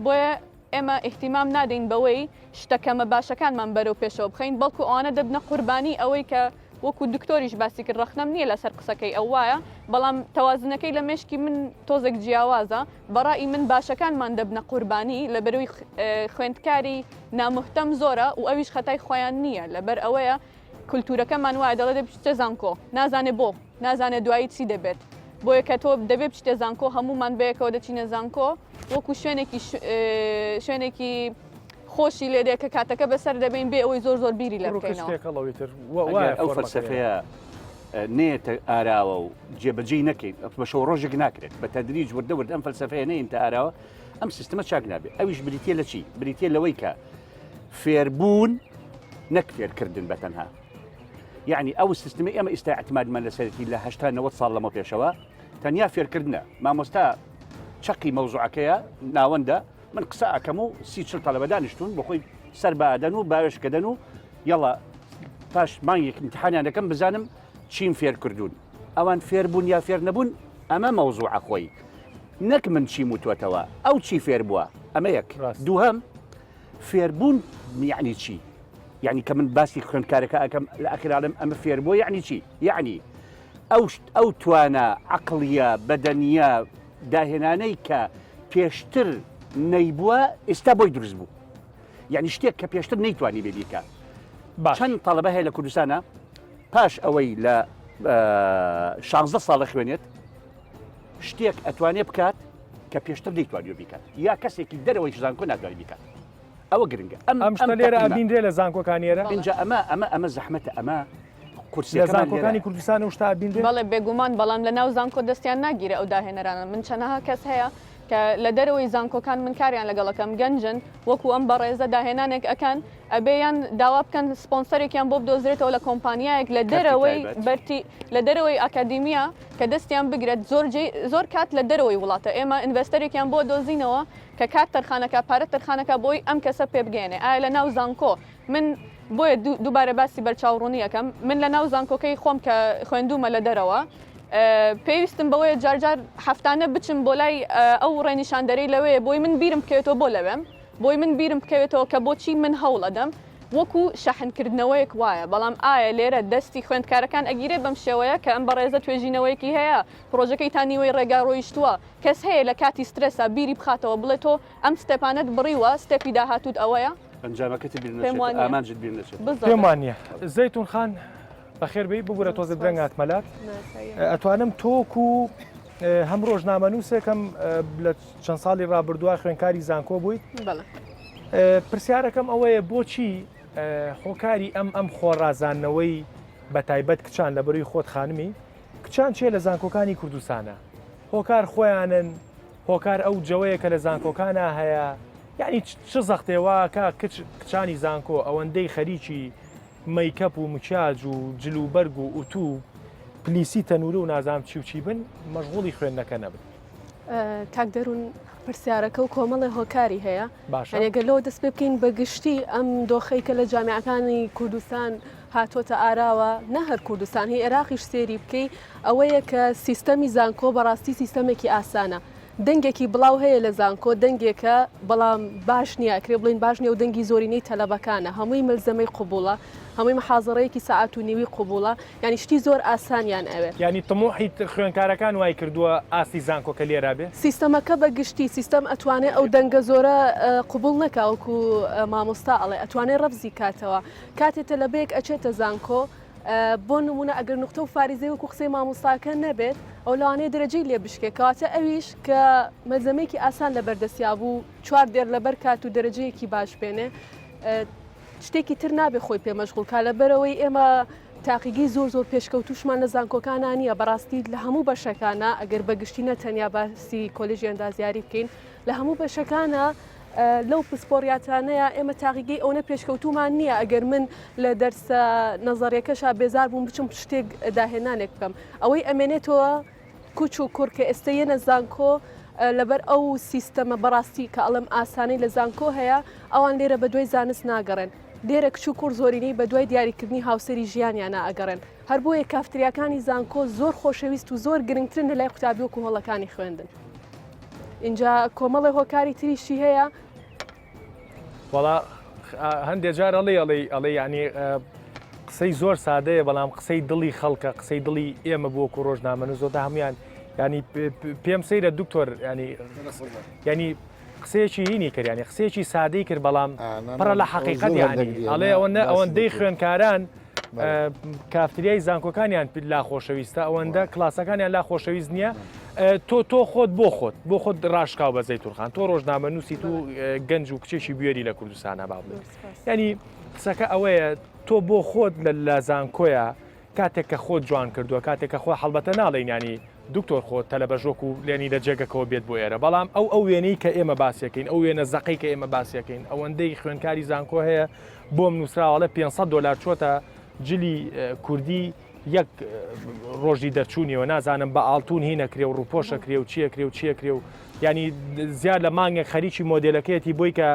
بۆیە ئێمە احتیمام نادەین بەوەی شتەکەمە باشەکانمان بەرەو پێشەوە بخەین بەڵکو ئەوانە دەبنە قوربانی ئەوەی کە وەکو دکتۆریش باسی کرد ڕەخنەم نییە لەسەر قسەکەی ئەو وایە بەڵام تەوازنەکەی لە مێشکی من تۆزێک جیاوازە بەڕای من باشەکانمان دەبنە قوربانی لە بەروی خوێندکاری نامحتەم زۆرە و ئەویش خەتای خۆیان نییە لەبەر ئەوەیە کولتورەکەمان وایە دەڵێ دەبچتە زانکۆ نازانێ بۆ نازانێت دوایی چی دەبێت بۆیە کە تۆ دەبێت بچتە زانکۆ هەمومان بەیەکەوە دەچینە زانکۆ وەکو شوێنێکی خۆشی لێدێ کە کاتەکە بەسەر دەبین بێ ئەوەی زۆر بیری لە ئەو فەلسەفەیە نێتە ئاراوە و جێبەجێ نەکەین بە شەو ڕۆژێک ناکرێت بە تەدریج وردەورد ئەم فەلسەفەیە نەینتە ئاراوە ئەم سیستەمە چاک نابێت ئەویش بریتە لە چی بریتە لەوەی کە فێربوون نەک فێرکردن بەتەنها یعنی ئەو سیستمی ئێمە ئێستا اعتمادمان لەسەرەتی لە 80 ساڵ لەمە پێشەوە تەنیا فێرکردنە مامۆستا چەقی مەوزوعەکەیە ناوەندە من قسە ئەکەم و 30 تەڵەبە دانیشتون بۆ خۆی سەر بادەن و باوێشکەدەن و یەڵا پاش مانگێک امتحانیان دەکەم بزانم چیم فێرکردوون ئەوان فێربوون یا فێر نەبوون ئەمە مەوزوعە خۆی نەک من چیم وتوێتەوە ئەو چی فێر بووە ئەمە یەک دووهەم فێربوون یعنی چی یعنی کە من باسی خوێندکارەکە ئەەکەم لە ئەخیرعالم ئەمە فێر بووە یعنی چی یعنی ئەو توانە عەقڵیە بەدەنیە داهێنانەی کە پێشتر نەیبووە ئێستا بۆی دروست بوو یعنی شتێک کە پێشتر نەیتوانی بێ بیکات چەند تەڵەبە هەیە لە کوردستانە پاش ئەوەی لە 16 ساڵە خوێنێت شتێک ئەتوانێ بکات کە پێشتر نەیتوانی بیکات یا کەسێکی دەرەوەی زانکۆ ناتوانێت بیکات ئەوە گرنگە ئەم شتە لێرە ئەبینرێ لە زانکۆکانیێرە اینجا ئەمە زەحمەتە ئەمە زانکۆکانی کوردستان و شتا بینرێ بەڵێ بێگومان بەڵام لە ناو زانکۆ دەستیان ناگیرە ئەو داهێنەرانە من چەنەها کەس هەیە کە لە دەرەوەی زانکۆکان من کاریان لەگەڵەکەم گەنجن وەکو ئەم بەڕێزە داهێنانێک ئەکەن ئەبێیان داوا بکەن سپۆنسەرێکیان بۆ بدۆزرێتەوە لە کۆمپانیایەک لە دەرەوەی بەرتی لە دەرەوەی ئاکادیمیا کە دەستیان بگرێت زۆر کات لە دەرەوەی وڵاتە ئێمە ئینڤستەرێکیان بۆ دۆزینەوە کە کات تەرخانەکە پارە تەرخانەکە بۆی ئەم کەسە پێ بگەێنێ ئایا لە ناو زانکۆ من بۆیە دووبارە باسی بەرچاوڕوونی یەکەم من لە ناو زانکۆکەی خۆم کە خوێندومە لە دەرەوە پێویستم بەوەیە جارجار هەفتانە بچم بۆ لای ئەو ڕێنیشاندەرەی لەوەیە بۆی من بیرم بکەوێتەوە بۆ لەوێم بۆی من بیرم بکەوێتەوە کە بۆچی من هەوڵ ئەدەم وەکو شەحنکردنەوەیەک وایە بەڵام ئایا لێرە دەستی خوێندکارەکان ئەگیرێ بەم شێوەیە کە ئەم بەڕێزە توێژینەوەیەکی هەیە پرۆژەکەی تانیوەی ڕێگا ڕۆیشتووە کەس هەیە لە کاتی سترێسا بیری بخاتەوە بڵێت تۆ ئەم ستێپانت بڕیوە ستێپی داهاتوت ئەوەیە ئەنجامەکەتی ئامانجت بیر نەچێت پێمان نییە زەیتون خان بەخێربەی ببوورە تۆزە درەنگات مەلات ئەتوانم تۆک و هەم ڕۆژنامەنووسێکم لە چەند ساڵی ڕابردووە خوێنکاری زانکۆ بوویت پرسیارەکەم ئەوەیە بۆچی خۆکاری ئەم خۆڕازانەوەی بە تایبەت کچان لە بەروی خۆت خانمی کچان چێ لە زانکۆکانی کوردستانە هۆکار خۆیانن هۆکار ئەو جەوەیە کە لە زانکۆکانە هەیە یعنی چ زەختێوە کە کچانی زانکۆ ئەوەندەی خەریکی مەیکەپ و مچاج و جلوبەرگ و ئوتو پلیسی تەنورە و نازام چی و چی بن مەشغوڵی خوێندنەکە نەبن کاک دەروون پرسیارەکە و کۆمەڵی هۆکاری هەیە ئەگەلەوە دەست پێ بکەین بەگشتی ئەم دۆخەی کە لە جامیعەکانی کوردستان هاتۆتە ئاراوە نە هەر کوردستان هی عێراقیش سێری بکەی ئەوەیە کە سیستەمی زانکۆ بەڕاستی سیستەمێکی ئاسانە دەنگێکی بڵاو هەیە لە زانکۆ دەنگێکە بەڵام باش نییە کرێ بڵین باش نیە و دەنگی زۆرینەی تەلەبەکانە هەمووی ملزەمەی قوبوڵە هەمووی محازەڕەیەکی سەعات و نیوی قوبوڵە ینی شتی زۆر ئاسانیان ئەوێت ینی تمۆحی خوێنکارەکان وای کردووە ئاستی زانکۆکە لێرا بێ سیستەمەکە بەگشتی سیستەم ئەتوانێت ئەو دەنگە زۆرە قوبول نەکاوکو مامۆستا ئەڵێ ئەتوانێت ڕەفزی کاتەوە کاتێتە لە بەیەک ئەچێتە زانکۆ بۆ نمونە ئەگەر نقطە و فاریزەی وەکو قسەی مامۆستاکە نەبێت ئەو لەوانەیە دەرەجەی لێ بشکێ کەواتە ئەویش کە مەلزەمێکی ئاسان لە بەردەستیا بوو چوار دێر لەبەر کات و دەرەجەیەکی باش بێنێ شتێکی تر نابێ خۆی پێمەشغوڵکە لەبەرەوەی ئێمە تاقیگی زۆر پێشکەوتوشمان لە زانکۆکانە نیە بەڕاستی لە هەموو بەشەکانە ئەگەر بەگشتی نەتەنیا باسی کۆلێژی ئەندازیاری بکەین لە هەموو بەشەکانە لەو پسپۆریاتانەیە ئێمە تاقیگەی ئەوە پێشکەوتومان نییە ئەگەر من لە دەرسە نەزەڕیەکەشا بێزار بووم بچم شتێک داهێنانێک بکەم ئەوەی ئەمێنێتەوە کوچ و کوڕکە ئێستەیە زانکۆ لەبەر ئەو سیستەمە بەڕاستی کە ئەڵم ئاسانی لە زانکۆ هەیە ئەوان لێرە بە دوای زانست ناگەڕێن لێرە کچ و کوڕ زۆرینەی بە دوای دیاریکردنی هاوسەری ژیانیان ئەگەڕێن هەر بۆیە کافتریاکانی زانکۆ زۆر خۆشەویست و زۆر گرنگترن لە لای قوتابی و هەڵەکانی خوێندن اینجا کۆمەڵی هۆکاری تریشی هەیە وڵا هەندێک جار ئەڵێ ینی قسەی زۆر سادەیە بەڵام قسەی دڵی خەڵکە قسەی دڵی ئێمە بۆ و ڕۆژنامەن زۆردا هەمویان ینی پێم سەیرە دکتۆر ینی قسەیەکی هینی کرد ینی قسەیەکی سادەی کرد بەڵام پڕە لە حەقیقەت ینی ئەڵێ ئەوەندەی خوێنکاران کافتریای زانکۆکانیان لا خۆشەویستە ئەوەندە کلاسەکانیان لا خۆشەویست نییە تۆ خۆت بۆ خۆت ڕاشکاو بە زەیتونخان تۆ ڕۆژنامە نووسیت و گەنج و کچێکی بوێری لە کوردستانە با بڵێ ینی قسەکە ئەوەیە تۆ بۆ خۆت لە زانکۆیە کاتێک کە خۆت جوان کردووە کاتێک کە خۆ هەڵبەتە ناڵێن ینی دکتۆر خۆت تەلەبەژۆک و لێنی لە جێگەکەەوە بێت بۆ ئێرە بەڵام ئەو وێنەی کە ئێمە باسیەکەین ئەو وێنە زەقەی کە ئێمە باسیەکەین ئەوەندەی خوێنکاری زانکۆ هەیە بۆم نووسراوەڵە $500 چۆتە جلی کوردی یەک ڕۆژی دەرچوونیەوە نازانم بە ئاڵتون هینەکرێ و ڕووپۆشەکرێ و چیەکرێ و ینی زیاد لە مانگێک خەریکی مۆدلەکەیەتی بۆی کە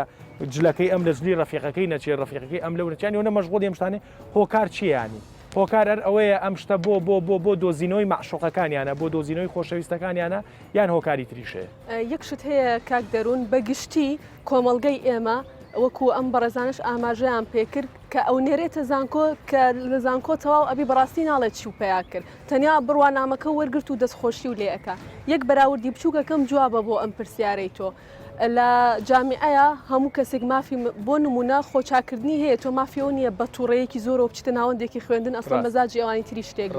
جلەکەی ئەم لە جلی ڕەفیقەکەی نەچێت ڕەفیقەکەی ئەم لەو نەچیانی و نەمەشغوڵی ئەم شتانێ هۆکار چیانی هۆکار ئەوەیە ئەم شتە بۆ دۆزینەوەی معشوقەکانیانە بۆ دۆزینەوەی خۆشەویستەکانیانە یان هۆکاری تریشەیە یەک شت هەیە کاک دەروون بەگشتی کۆمەڵگەی ئێمە وەکو ئەم بەڕێزانش ئاماژەیان پێکرد کە ئەو نێرێتە زانکۆ کە لە زانکۆ تەواو ئەبی بەڕاستی ناڵێت چی و پیا کرد تەنیا بڕوانامەکە وەرگرت و دەستخۆشی و لێەکە یەک بەراوردی بچووکەکەم جوابە بۆ ئەم پرسیارەی تۆ لە جامیعەیە هەموو کەسێک مافی بۆ نمونە خۆچاکردنی هەیە تۆ مافیەوە نیە بە تووڕەیەکی زۆرە بچتە ناوەندێکی خوێندن ئەسڵ مەزاجی ئەوانی تری شتێک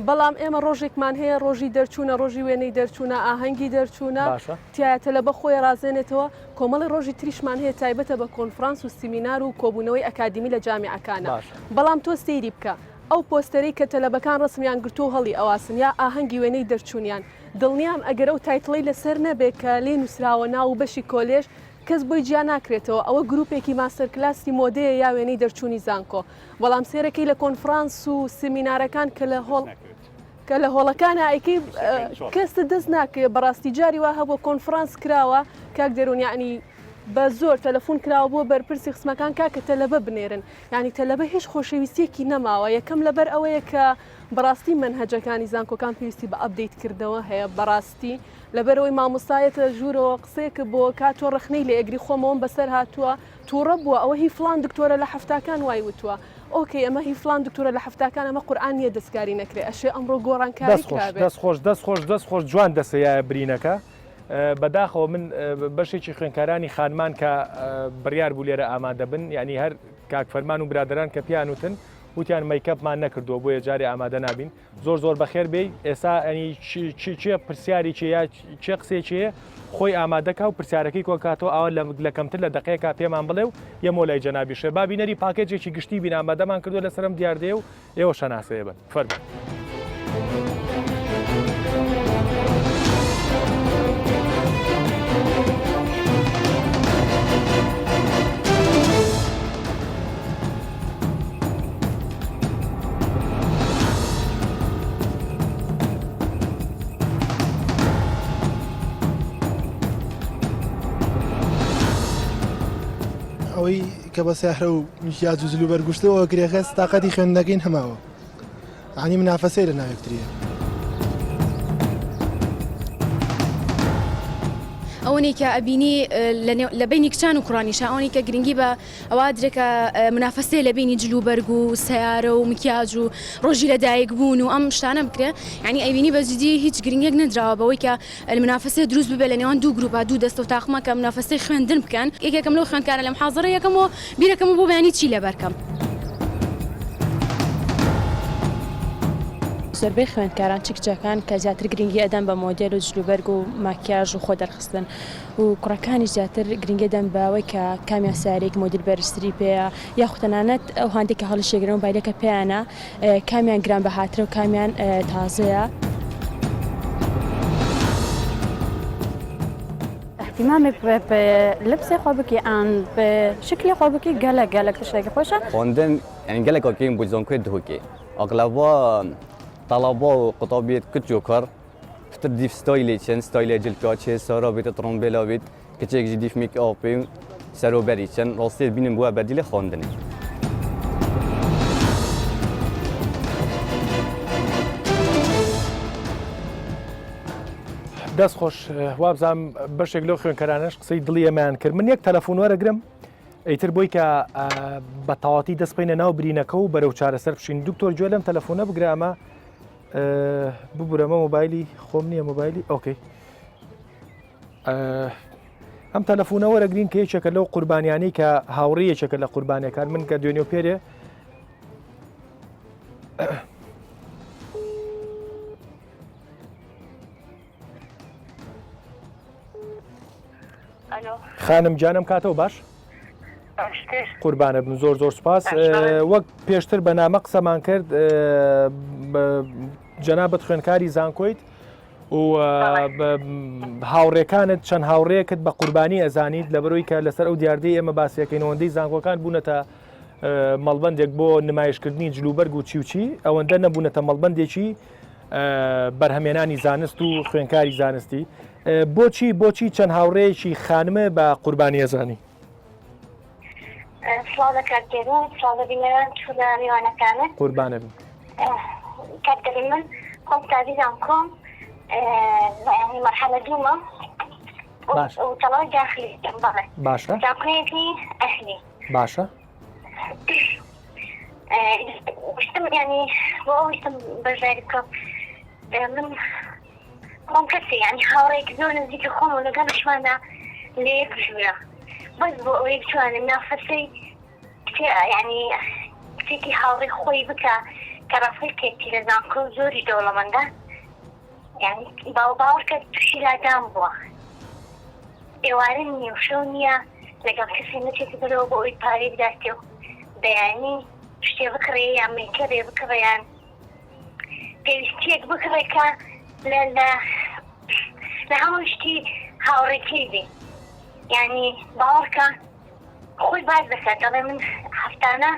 بەڵام ئێمە ڕۆژێکمان هەیە ڕۆژی دەرچوونە ڕۆژی وێنەی دەرچوونە ئاهەنگی دەرچوونە تایەتە لە بە خۆی رازێنێتەوە کۆمەڵی ڕۆژی تریشمان هەیە تایبەتە بە کۆنفرانس و سیمینار و کۆبوونەوەی ئەکادمی لە جامیعەکانە بەڵام تۆ سەیری بکە ئەو پۆستەرەی کە تەلەبەکان ڕسمیان گرتو و هەڵی ئەواسن یا ئاهەنگی وێنەی دەرچوونیان دڵنیام ئەگەر ئەو تایتڵی لەسەر نەبێت کە لێ نووسراوە ناو بەشی کۆلێژ کەس بۆی جیا ناکرێتەوە ئەوە گروپێکی ماستەر کلاسی مۆدەیە یا وێنەی دەرچوونی زانکۆ بەڵام سێرەکەی لە کۆنفرانس و سمینارەکان کە لە هۆڵەکانە ئایکەی کەسە دەست ناکرێت بەڕاستی جاری وا هەبوو کۆنفرانس کراوە کاک دەرونیانی بە زۆر تەلەفۆن کراوە بۆ بەرپرسی خسمەکان کاکە تەلەبە بنێرن ینی تەلەبە هیچ خۆشەویستیەکی نەماوە یەکەم لەبەر ئەوەیە کە بەڕاستی منهەجەکانی زانکۆکان پێویستی بە ئەپدەیت کردەوە هەیە بەڕاستی لەبەرەوەی مامۆستایەتە ژوورەوە قسەیەکە بۆ کاتۆ ڕخنەی لە ئەگری خۆمەوەم بەسەر هاتووە تووڕە بووە ئەوە هی فلان دکتۆرە لە هەفتاکان وای وتووە ئۆکەی ئەمە هی فلان دکتۆرە لە هەفتاکان ئەمە قورئان نییە دەستکاری نەکرێت ئەشێ ئەمڕۆ گۆڕانکاری دەست خۆش جوان دەسەیە برینەکە بەداخەوە من بەشێکی خوێنکارانی خانمان کە بڕیار بوو لێرە ئامادە بن ینی هەر کاک فەرمان و برادران کە پیان وتن وتیان مەیکەپمان نەکردووە بۆیە جارێ ئامادە نابین زۆر بەخێر بێ ئێستا ئەنی چێ پرسیاری چێ قسێکیە خۆی ئامادەکە و پرسیارەکەی کۆکاتەوە ئەوە لە کەمتر لە دقەیەکە پێمان بڵێ و یەمۆ لای جەنابی شێ با بینەری پاکێجێکی گشتی بین ئامادەمان کردو لەسەرم دیاردێ و ئێوە شەناسەیە بن فەرموو. ئەوەی کە بە ساحرە و میکیاج و جلو بەرگشتەوە کرێخەس تااقەتی خوێندنەکەین هەماوە عنی منافەسەی لە ناوێکتریە ئەوەی کە ئەبینی لە بینی کچان و کوڕانیشە ئەوەی کە گرنگی بە ئەوە درێکە منافەسەی لە بینی جلوبەرگ و سیارە و مکیاج و ڕۆژی لەدایک بوون و ئەم شتانە بکرێ ینی ئەبینی بەجددی هیچ گرنگێک نەدراوە بەوەی کە منافەسەی دروست ببێ لە نێوان دوو گروپا دوو دەستە و تاقمە کە منافەسەی خوێندن بکەن یەکێکم لەو خوێندکارە لە محاضرە یەکەمەوە بیرەکەم بۆ بەیانی چی لەبەرکەم. زۆربەی خوێندکاران چ کچەکان کە زیاتر گرنگی ئەدەن بە مۆدێل و جلوبەرگ و ماکیاژ و خۆ دەرخستن و کوڕەکانی زیاتر گرنگی دەن بەوەی کە کامیان سارێک مۆدل بەرزتری پێەیە یا خوتەنانەت ئەو هەندێکی هەڵشێگرن و بایلەکە پێیانە کامیان گران بەهاترە و کامیان تازەیە. اهتمامي بلبسي خوابكي عن بشكل خوابكي قالك تشتاقي خوشة خوندن يعني قالك اوكي بوزون كود هوكي اغلبا طلبه وقطابيت كتجوكر فتديف ستايل جلكاتشي سارا بيت ترومبيلا بيت كتشيك جديف ميك اوبي سارو بريتشن راستي بينم بوا بديل خوندني دەست خۆش وابزانام بەشێک لەو خوێنکەرانەش قسەی دڵی ئەمەیان کرد من یەک تەلەفۆن وەرەگرم ئەیتر بۆی کە بە تەواتی دەست بینە ناو برینەکە و بەرەو چارەسەر بشین دکتۆر گوێ لەم تەلەفۆنە بگرە ئەمە ببورەمە مۆبایلی خۆم نییە مۆبایلی ئۆکەی ئەم تەلەفۆنە وەرەگرین کە یەکێکە لەو قوربانیانەی کە هاوڕێ یەکێکە لە قوربانیەکان من کە دوێنێ و پێرێ خانم جانم کاتەوە باش قوربانە بن زۆر سوپاس وەک پێشتر بە نامە قسەمان کرد جەنابەت خوێنکاری زانکۆیت و هاوڕێکانت چەند هاوڕێکت بە قوربانی ئەزانیت لە بەرۆی کە لەسەر ئەو دیاردەی ئێمە باسیەکەینەوەندەی زانکۆکان بوونەتە مەڵبەندێک بۆ نمایشکردنی جلوبەرگ و چیوچی ئەوەندە نەبوونەتە مەڵبەندێکی بەرهەمێنانی زانست و خوێنکاری زانستی بۆچی چەند هاوڕێیەکی خانمە بە قوربانی ئەزانی قوربانە بن کاتگەری من خۆمتازیزان کۆم مرحلە دوومە وتەڵەوەی داخلی باشە داخلێتی ئەهلی باشە وشتم ینی بۆ ئەوشتم بەژاری بکەم من خۆم کەسی ینی هاوڕێک زۆر نزیکە خۆم و لەگەڵشمانە لێ بژورە بەس بۆ ئەوەی بتوانم نافەسەی ینی کتێکی هاوڕێ خۆی بکە کە ڕافێکێکی لە زانکۆ زۆری دەوڵەمەندە ینی باوەڕکە تووشی لادام بووە ئێوارە نییە و شەو نییە لەگەڵ کەسی نەچێتی بەرەوە بۆ ئەوی پارەی بداتێ و بەیانی شتێ بکڕێ یان میکەرێ بکڕێیان پێویستیەک بکڕێ کە لە هەموو شتی هاوڕێکی بێ یعنی باوەڕکە خۆی باز دەکات دەڵێ من هەفتانە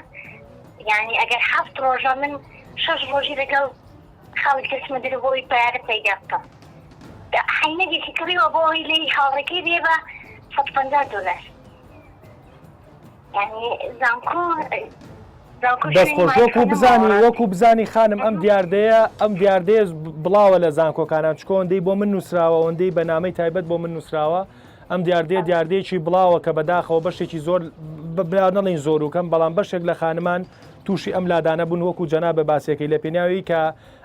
یعنی ئەگەر 7 ڕۆژە من 6 ڕۆژی لەگەڵ خەڵک دەچمە دەرە بۆی پارە پەیدا بکەم حینەگێکی کڕیوە بۆی لێی هاوڕێکی بێ بە $150 یعنی زانکۆ دەستخۆش وەکو بزانی خانم ئەم دیاردەیە بڵاوە لە زانکۆکانان چکۆ ئەوەندەی بۆ من نووسراوە ئەوەندەی بەنامەی تایبەت بۆ من نووسراوە ئەم دیاردەیەکی بڵاوە کە بەداخەوە بەشێکی زۆر نەڵین زۆر وکەم بەڵام بەشێک لە خانمان تووشی ئەم لادانە بوون وەکو جەناب بە باسیەکەی لە پێناوی کە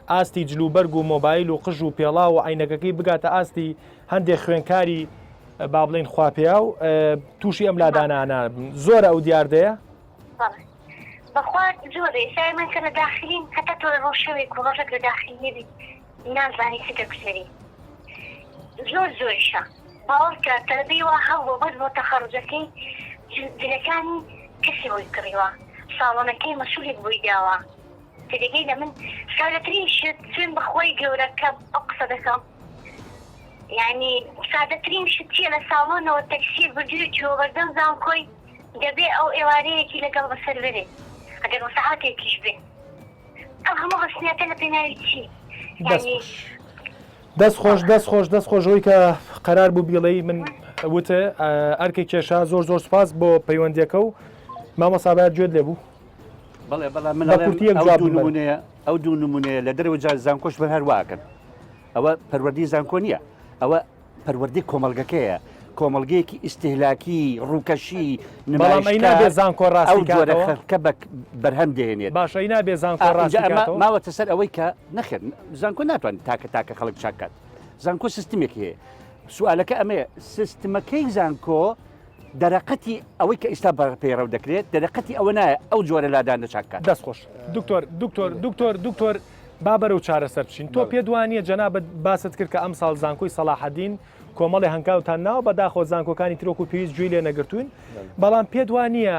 ئاستی جلوبەرگ و مۆبایل و قژ و پێڵاو و عینەکەکەی بگاتە ئاستی هەندێک خوێنکاری با بڵین خواپیا و تووشی ئەم لادانانە زۆرە ئەو دیاردەیە بەخوا زۆرە سای من کە لە داخلین هەتا تۆ لە ڕۆژەوێک و ڕۆژێک لە داخلی نازانی چ دەکوسەری زۆریشە باوەڕکە تەلەبیوە هەڵبۆ بەس بۆ تەخەڕوجەکەی جلەکانی کەسی بۆی کڕیوە ساڵۆنەکەی مەسئولێک بۆی داوە تێدەگەی لە من سادەترین شت سوێن بەخۆی گەورە کە ئەو قسە دەکەم یعنی سادەترین شت چیە لە ساڵۆنەوە تەکسیر بەجوری چۆ بەردەم زانکۆی دەبێ ئەو ئێوارەیەکی لەگەڵ بەسەر بێ ئەگەر بە سەعاتێکیش بێ ئەم هەموو ڕستنیاتە لە پێناوی چی دەستخۆشەوەی کە قەرار بوو بیڵێی من وتە ئەرکەی کێشا زۆر سوپاس بۆ پەیوەندیەکە و مامەسابات گوێت لێبوو بەڵێ من ئەو دوو نمونەیە لە دەرەوە زانکۆش بە هەرواکەن ئەوە پەروەردی زانکۆ نییە ئەوە پەروەردی کۆمەلگەکەیە کۆمەلگەیەکی ئیسیهلاکی ڕووکەشی نمایشکە زانکۆ ڕاستیکە بەرهەم دێنێت باشە نابێ زانکۆ ماوەتە سەر ئەوەی کە نەخێت زانکۆ ناتوانێت تاکە خەڵک چاکات زانکۆ سیستمێکی هەیە سوالەکە ئەمەیە سیستمەکەی زانکۆ دەرەقەتی ئەوەی کە ئێستا پێڕەو دەکرێت دەرەقەتی ئەوە نایە ئەو جۆرە لادان دەچاکات دەستخۆش دکتۆر بابەرە و چارەسەر بچین تۆ پێ دوانیە جەنابەت باست کرد کە ئەم ساڵ زانکۆی سەلاحەدین کۆمەڵی هەنگاوتان ناوە بەداخۆ زانکۆکانی ترۆک و پێویست گوێی لێ نەگرتوون بەڵام پێ دوانیە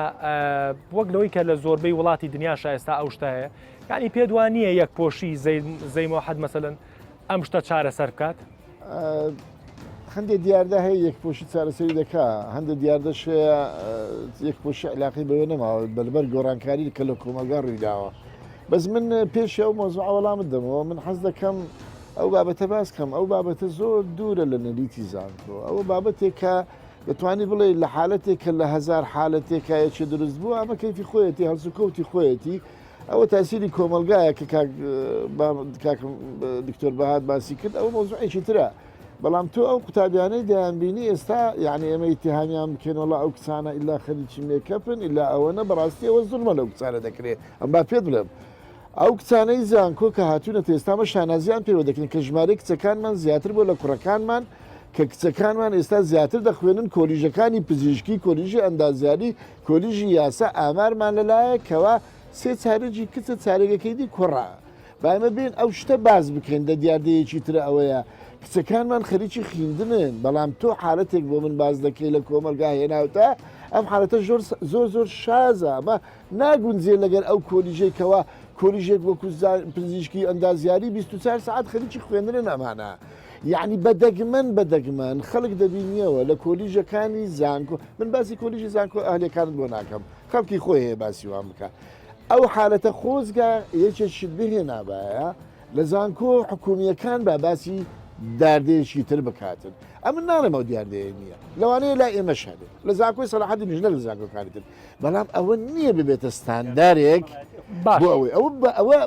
وەک لەوەی کە لە زۆربەی وڵاتی دنیاشە ئێستا ئەو شتە هەیە یعنی پێ دوانیە یەک پۆشی زەی مۆحەد مەسەلەن ئەم شتە چارەسەر بکات هەندێک دیاردە هەیە یەک پۆشی چارەسەری دەکا هەندێک دیاردەش هەیە یەک پۆشی علاقی بەوە نەماوە بەلبەر گۆڕانکاری کە لە کۆمەلگا ڕوویداوە بەس من پێشی ئەو مۆزوع وەڵامت دەمەوە من حەز دەکەم ئەو بابەتە باس کەم ئەو بابەتە زۆر دوورە لە نەریتی زانکۆ ئەوە بابەتێک کە دەتوانی بڵێ لە حالەتێک کە لە هزار حالەتێکایەکی دروست بوو ئەمە کەیفی خۆیەتی هەڵسوکەوتی خۆیەتی ئەوە تاسیری کۆمەلگایە کە دکتۆر بەهات باسی کرد ئەوە مۆزوعێکی ترە بەڵام تۆ ئەو قوتابیانەی دەیانبینی ئێستا یعنی ئەمە ئیتیهامیان بکەنەوە ئەو کچانە ئیلا خەریکی مێکەپن ئیلا ئەوەنە بەڕاستی ئەوە زوڵمە لەو کچانە دەکرێت ئەم با پێت بڵێم ئەو کچانەی زانکۆ کە هاتوونە ئێستامە شانازیان پێوە دەکەن کە ژمارەی کچەکانمان زیاتر بۆ لە کوڕەکانمان کە کچەکانمان ئێستا زیاتر دەخوێنن کۆلیژەکانی پزیشکی کۆلیژی ئەندازیاری کۆلیژی یاسا ئامارمان لەلایە کەوا سێ چارەجی کچە چارێگەکەی دی کوڕە بامە بێن ئەو شتە باز بکەین لە دیاردەیەکی ترە ئەوەیە کچەکانمان خەریکی خوێندنن بەڵام تۆ حالەتێک بۆ من باز دەکەی لە کۆمەلگا هێناوتە ئەم حالەتە زۆر شازە ئەمە ناگونجێ لەگەر ئەو کۆلیژێکەوە کۆلیژێک وەکو پزیشکی ئەندازیاری 24 ساعت خەریکی خوێندنن ئەمانە یعنی بەدەگمەن خەڵک دەبینیەوە لە کۆلیژەکانی زانکۆ من باسی کۆلیژی زانکۆ ئەهلەکانت بۆ ناکەم خەڵکی خۆی هەیە باسی وان بکە ئەو حالەتە خۆزگا یەکێکشت بهێنابایە لە زانکۆ حکومیەکان با باسی داردەیەکی تر بکاتن ئەمن نانەمە دیاردەیە نییە لەوانەیە لا ئێمەش هەبێت لە زانکۆی سەلاحەدی نژنە لە زانکۆکانی تر بەڵام ئەوە نییە ببێتە ستاندارێک بۆ ئەوە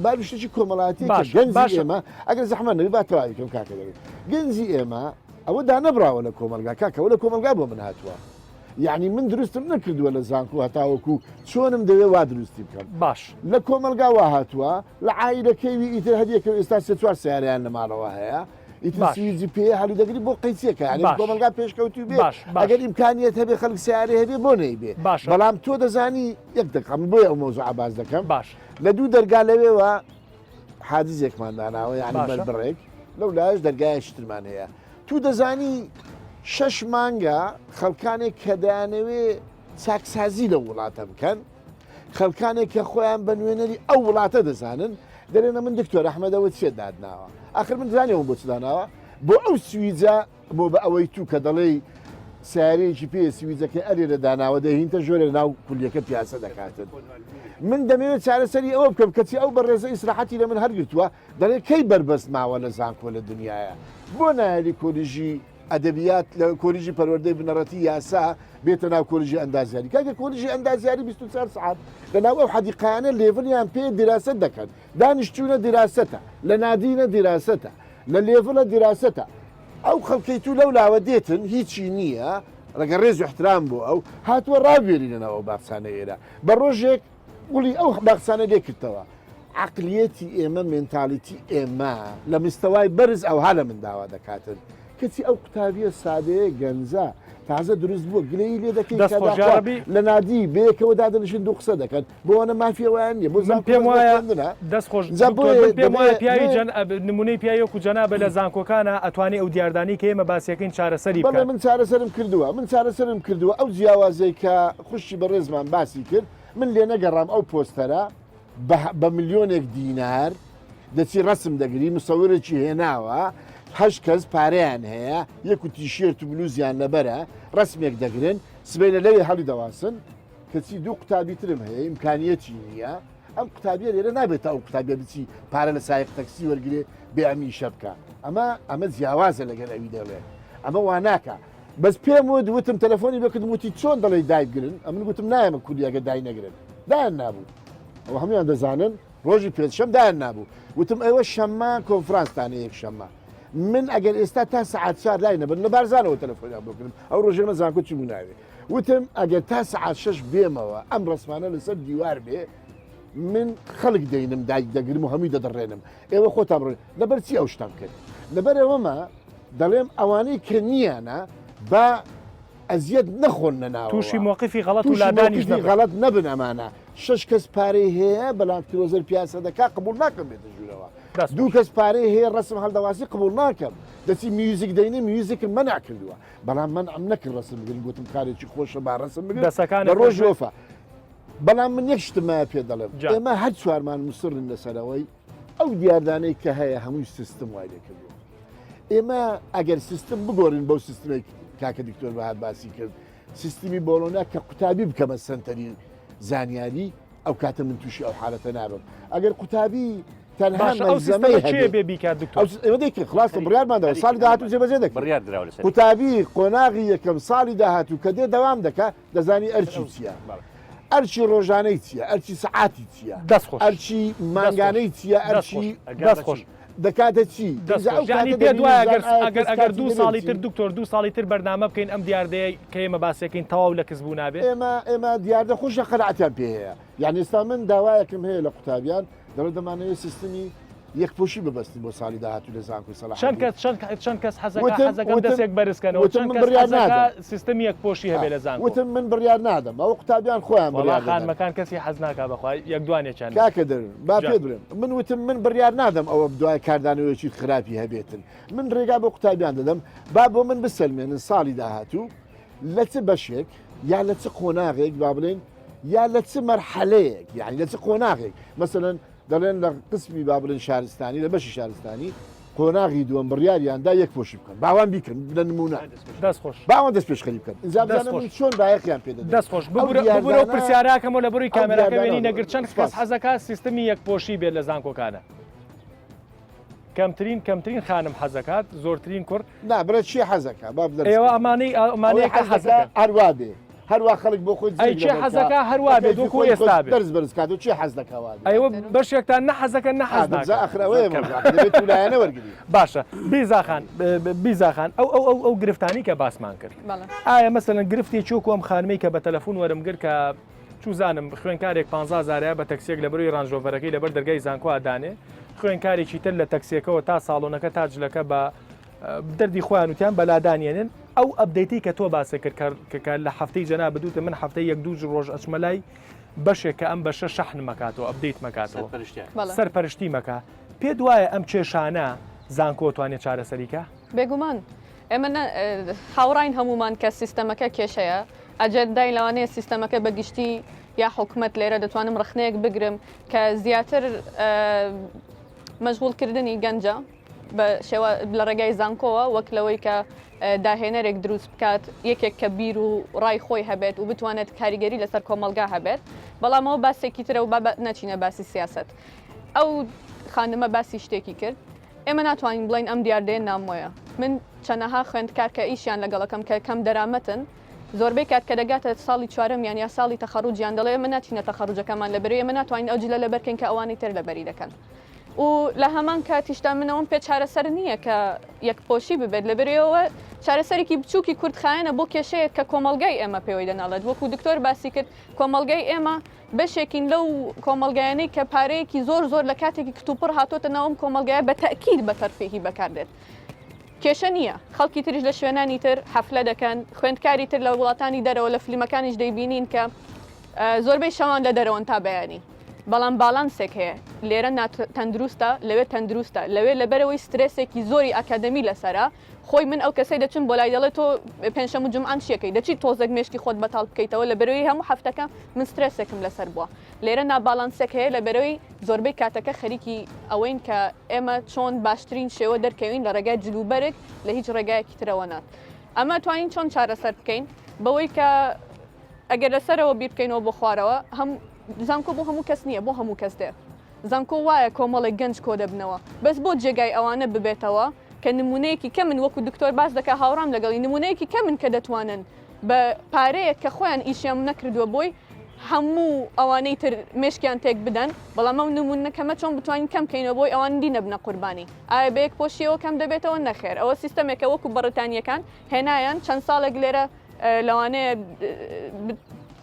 باروشتێکی کۆمەڵاتی گەنجی ئێمە ئەگەر زەحمەت نەبێت با تەواویکەم کاکە دەبێت گەنجی ئێمە ئەوە دانەبراوە لە کۆمەلگا کاکەوە لە کۆمەلگا بۆ من هاتووە یعنی من دروستم نەکردووە لە زانکۆ هەتاوەکو چۆنم دەوێت وا دروستی بکەم باش لە کۆمەلگا وا هاتووە لە عایلەکەیوی ئیتر هەدیەکە ئێستا سێ چوار سیارەیان لە ماڵەوە هەیە ئیترسیزی پێ هەلی دەگری بۆ قەیسیەکە کۆمەلگا پێشکەوتی بێ ئەگەر ئیمکانیەت هەبێ خەڵک سیارە هەبێ بۆ نەیبێ بەڵام تۆ دەزانی یەک دقم بۆیە ئەو مۆزوع باز دەکەم باش لە دوو دەرگا لەوێوە حاجزێکمان داناوە یعنی بەربڕێک لەو لایش دەرگایەکی ترمان هەیە تو دەزانی 6 مانگە خەڵکانێک کە دەیانەوێ چاکسازی لە وڵاتە بکەن خەڵکانێک کە خۆیان بە نوێنەری ئەو وڵاتە دەزانن دەرێنە من دکتۆر ئەحمەدەوە چێت دادناوە ئاخر من زانیەوە بۆ چداناوە بۆ ئەو سویجە بۆ بە ئەوەی تو کە دەڵێ سیارەیەکی پێ سویجەکە ئەرێرە داناوە دەهینتە ژۆرە ناو کولیەکە پیاسە دەکاتن من دەمەوێت چارەسەری ئەوە بکەم کەچی ئەو بەڕێزە ئیسراحەتی لە من هەرگرتووە دەڵێ کەی بربەست ماوە لە زانکۆ لە دنیاە بۆ نایلی کۆلیژی ئەدەبیات لە کۆلیژی پەروەردەی بنەڕەتی یاسا بێتە ناو کۆلیژی ئەندازیاری کاکە کۆلیژی ئەندازیاری 24 سعات لە ناو ئەو حەدیقانە لێڤلیان پێ دیراست دەکەن دانیشتوونە دیراستە لە نادینە دیراستە لە لێڤڵە دیراستە ئەو خەڵکەی تو لەو لاوە دێتن هیچی نییە ڕگە ڕێز و احترام بۆ ئەو هاتووە ڕابێرینەوە باخسانە ئێرە بە ڕۆژێک وڵی ئەو باخسانە لێکردەوە عقلیەتی ئێمە مێنتالیتی ئێمە لە مستەوای بەرز ئەو ها لە منداوا دەکاتن کەچی ئەو قوتابیە سادەیە گەنجە تازە دروست بووە گلەی لێ دەکەی لە نادی بەیەکەوە دادەنشین دوو قسە دەکەن بۆەوە مافیەوەیان نیە بۆ پێم وایە دەستخۆش پێم وایە پیاوی نمونەی پیاوەکو جەنابە لە زانکۆکانە ئەتوانی ئەو دیاردانی کە ئێمە باسیەکەین چارەسەری بڵێ من چارەسەرم کردووە ئەو جیاوازەی کە خوشتی بە ڕێزمان باسی کرد من لێ نەگەڕام ئەو پۆستەرە بە ملیۆنێک دینار دەچی ڕسم دەگری مسەورێکی هێناوە هەشت کەس پارەیان هەیە یەک و تیشێرت و بلوزیان لەبەرە ڕسمێک دەگرن سبەی لە لەوێ هەڵی دەواسن کەچی دوو قوتابی ترم هەیە ئیمکانیەتی نییە ئەم قوتابیە لێرە نابێت ئەو قوتابیە بچی پارە لە سایق تەکسی وەرگێ بێ ئەمی شەبکە ئەمە جیاوازە لەگەر ئەوی دەڵێ ئەمە واناکە بەس پێم وتم تەلەفۆنی بکردم وتی چۆن دەڵێ دایگرن ئەمن گوتم نایەمە کولیەکە دای نەگرن دایان نابوو ئەو هەمویان دەزانن ڕۆژی پێشەم دایان نابوو وتم ئەوە شەممە کۆنفرانستانە یەک شەممە من ئەگەر ئێستا تا سعات 4 لای نەبن لە بارزانەوە تەلەفۆنیان بکردم ئەو ڕۆژێمە زانکۆ چی بوو ناوێ وتم ئەگەر تا سعات 6 بێمەوە ئەم ڕسمانە لەسەر دیوار بێ من خەڵک دەینم دایک دەگرم و هەمووی دەدەڕێنم ئێوە خۆتان بڕێن لەبەر چی ئەو شتم کرد لەبەر ئەوەمە دەڵێم ئەوانەی کە نییانە بە ئەزیەت نەخۆن نەناوە تووشی مووقفی غەڵەت و لادانیش غەڵەت نەبن ئەمانە 6 کەس پارەی هەیە بەڵام کلۆزەر پیاسە دەکا قبول ناکەم بێتە ژوورەوە دوو کەس پارەی هەیە ڕسم هەڵدەواسی قبول ناکەم دەچی میوزیک دەینێ میوزیکم مە ناکردووە بەڵام من ئەم نەکرد ڕسم بگرن گوتم کارێکی خۆشە با ڕسم بگرن لە ڕۆژ وەفا بەڵام من یەک شتمە پێ دەڵێم ئێمە هەر چوارمان مسرن لەسەرەوەی ئەو دیاردانەی کە هەیە هەمووی سیستم وای لێ کردووە ئێمە ئەگەر سیستم بگۆڕین بەو سیستمێک کاکە دکتۆر بەهات باسی کرد سیستمی بۆڵۆنا کە قوتابی بکەمە سنتەری زانیاری ئەو کاتە من تووشی ئەو حالەتە نابم ئەگەر قوتابی تەنها خلاص بڕیارماندەوە ساڵی داهاتوو جێبەجێ دەکرد قوتابی قۆناغی یەکەم ساڵی داهاتوو کە دێ دەوام دەکات دەزانی ئەرچی چییە ئەرچی ڕۆژانەی چییە ئەرچی سعاتی چییە ئەرچی مانگانەی چییە ئەرچی دەستخۆش دەکاتە چی پێ دوای ئەگەر دو ساڵی تر دکتۆر دو ساڵی تر بەرنامە بکەین ئەم دیاردەیە کە ئێمە باسیەکەین تەواو لە کەسبوو نابێت ئێمە دیاردە خۆشە قەناعەتیان پێ هەیە یعنی ئێستا من داوایەکم هەیە لە قوتابیان دەڵێ دەمانەوێت سیستمی یەکپۆشی ببەستی بۆ ساڵی داهاتوو لە زانکۆ سەلاح چەند کەس حەزەکەم دەستێک بەرزکەنەوە چەند سیستم یەکپۆشی هەبێ لە زانکۆ وتم من بڕیار نادەم ئەو قوتابیان خۆیان خانمەکان کەسی حەز ناکا بەخوای یەک دوانێکیان کاکە دەرن با پێ برن من وتم من بڕیار نادەم ئەوە دوای کاردانەوەیەکی خراپی هەبێتن من ڕێگا بۆ قوتابیان دەدەم با بۆ من بسەلمێنن ساڵی داهاتوو لە چ بەشێک یا لە چ قۆناغێک با بڵێن یا لە چ مەرحەلەیەک یعنی لە چ قۆناغێک مەسەلەن دەڵێن لە قسمی با بڵێن شارستانی لە بەشی شارستانی قۆناغی دووەم بڕیاریاندا یەک پۆشی بکەن باوان بیکەن لە نمونە دەستخۆش باوان دەست پێشخەری بکەن ئینجام چۆن بایەخیان پێ دەستخۆش ببرە و پرسیاراکەمەوە لە بڕووی کامێراکە وێنی نەگر چەند کەس حەزەکە سیستمی یەکپۆشی بێت لە زانکۆکانە کەمترین خانم حەزەکات زۆرترین کوڕ نابرە چی حەزەکە ئێوە ئەمانەیەکە حەزەکە هەروە بێ هەروە خەڵک بۆ خۆی چێ حەزەکە هەروە بێت وەکو ئێستا بێت دەرز بەرزکات و چی حەز دەکەوە ئەوە بەشێکتان نەحەزەکە نەحەزەکەلایەنە وەرگری باشە بیزاخان ئەو گرفتانی کە باسمان کرد ئایا مەسەلەن گرفتی چۆکو ئەم خانمەی کە بە تەلەفۆن وەرمگر کە چوزانم خوێنکارێک 15,000 بە تەکسێک لە بەروی ڕانژۆڤەرەکەی لەبەر دەرگای زانکۆ ئادانێ خوێنکارێکی تر لە تەکسێکەوە تا ساڵۆنەکە تا جلەکە بە دەردی خۆیان وتیان بەلادانێنن ئەو ئەبدەیتی کە تۆ باسە کرد کە لە هەفتەی جەنا بدوتە من هەفتەی یەک دوو ڕۆژ ئەچمەلای بەشێک کە ئەم بەشە شەحن مەکاتەوە ئەبدەیت مەکاتەوە سەرپەرشتی مەکە پێ دوایە ئەم کێشانە زانکۆ توانێت چارەسەریکە بێگومان ئێمە هاوڕین هەمومان کە سیستەمەکە کێشەیە ئەجێت دای لەوانەیە سیستەمەکە بەگشتی یا حکومت لێرە دەتوانم ڕخنەیەک بگرم کە زیاتر مەشغوڵکردنی گەنجە لە ڕێگای زانکۆوە وەک لەوەی کە داهێنەرێک دروست بکات یەکێک کە بیر و ڕای خۆی هەبێت و بتوانێت کاریگەری لەسەر کۆمەلگا هەبێت بەڵامەوە باسێکی ترە و نەچینە باسی سیاست ئەو خانمە باسی شتێکی کرد ئێمە ناتوانین بڵین ئەم دیاردەیە نامۆیە من چەنەها خوێندکار کە ئیشیان لەگەڵەکەم کە کەم دەرامەتن زۆربەی کات کە دەگاتە ساڵی چوارەم یان یا ساڵی تەخەڕوجیان دەڵێ من ناچینە تەخەڕوجەکەمان لەبەرەوە ئێمە ناتوانین ئەو جلە لەبەرکەین کە ئەوانەی تر لەبەری دەکەن و لە هەمان کاتیشتا منەوەم پێ چارەسەر نییە کە یەکپۆشی ببێت لەبەرەوە چارەسەرێکی بچووکی کورتخایەنە بۆ کێشەیە کە کۆمەلگای ئێمە پێوەی دەناڵێت وەکو دکتۆر باسی کرد کۆمەلگای ئێمە بەشێکین لەو کۆمەلگایانەی کە پارەیەکی زۆر لە کاتێکی کتوپڕ هاتۆتە ناوم کۆمەلگایە بە تەکید بە تەرفێهی بەکاردێت کێشە نییە خەڵکی تریش لە شوێنانی تر حەفلە دەکەن خوێندکاری تر لە وڵاتانی دەرەوە لە فلیمەکانیش دەیبینین کە زۆربەی شەوان لە دەرەوەن تا بەیانی بەڵام باڵانسێک هەیە لێرە تەندروستە لەوێ تەندروستە لەوێ لەبەرەوەی سترێسێکی زۆری ئاکادەمی لەسەرە خۆی من ئەو کەسەی دەچون بۆ لای دەڵێت تۆ پێنجشەم و جومعان شیەکەی دەچیت تۆزێک مێشکی خۆت بەتاڵ بکەیتەوە لەبەرەوەی هەموو هەفتەکە من سترێسێکم لەسەر بووە لێرە ناباڵانسێک هەیە لەبەرەوەی زۆربەی کاتەکە خەریکی ئەوەین کە ئێمە چۆن باشترین شێوە دەرکەوین لە ڕێگای جلوبەرێک لە هیچ ڕێگایەکی ترەوە نات ئەمە توانین چۆن چارەسەر بکەین بەوەی کە ئەگەر لەسەرەوە بیر بکەینەوە بۆ خوارەوە زانکۆ بۆ هەموو کەس نییە بۆ هەموو کەس دێ زانکۆ وایە کۆمەڵێک گەنج کۆ دەبنەوە بەس بۆ جێگای ئەوانە ببێتەوە کە نمونەیەکی کە من وەکو دکتۆر باس دەکە هاوڕام لەگەڵی نمونەیەکی کە من کە دەتوانن بە پارەیەک کە خۆیان ئیشیان نەکردووە بۆی هەموو ئەوانەی تر مشکیان تێک بدەن بەڵام ئەو نمونەکەمە چۆن بتوانین کەم بکەینەوە بۆی ئەوان دی نەبنە قوربانی ئایا بەیەک پۆشیەوە کەم دەبێتەوە نەخێر ئەوە سیستەمێکە وەکو بەڕێتانیەکان هێنایان چەند ساڵێک لێرە لەوانەیە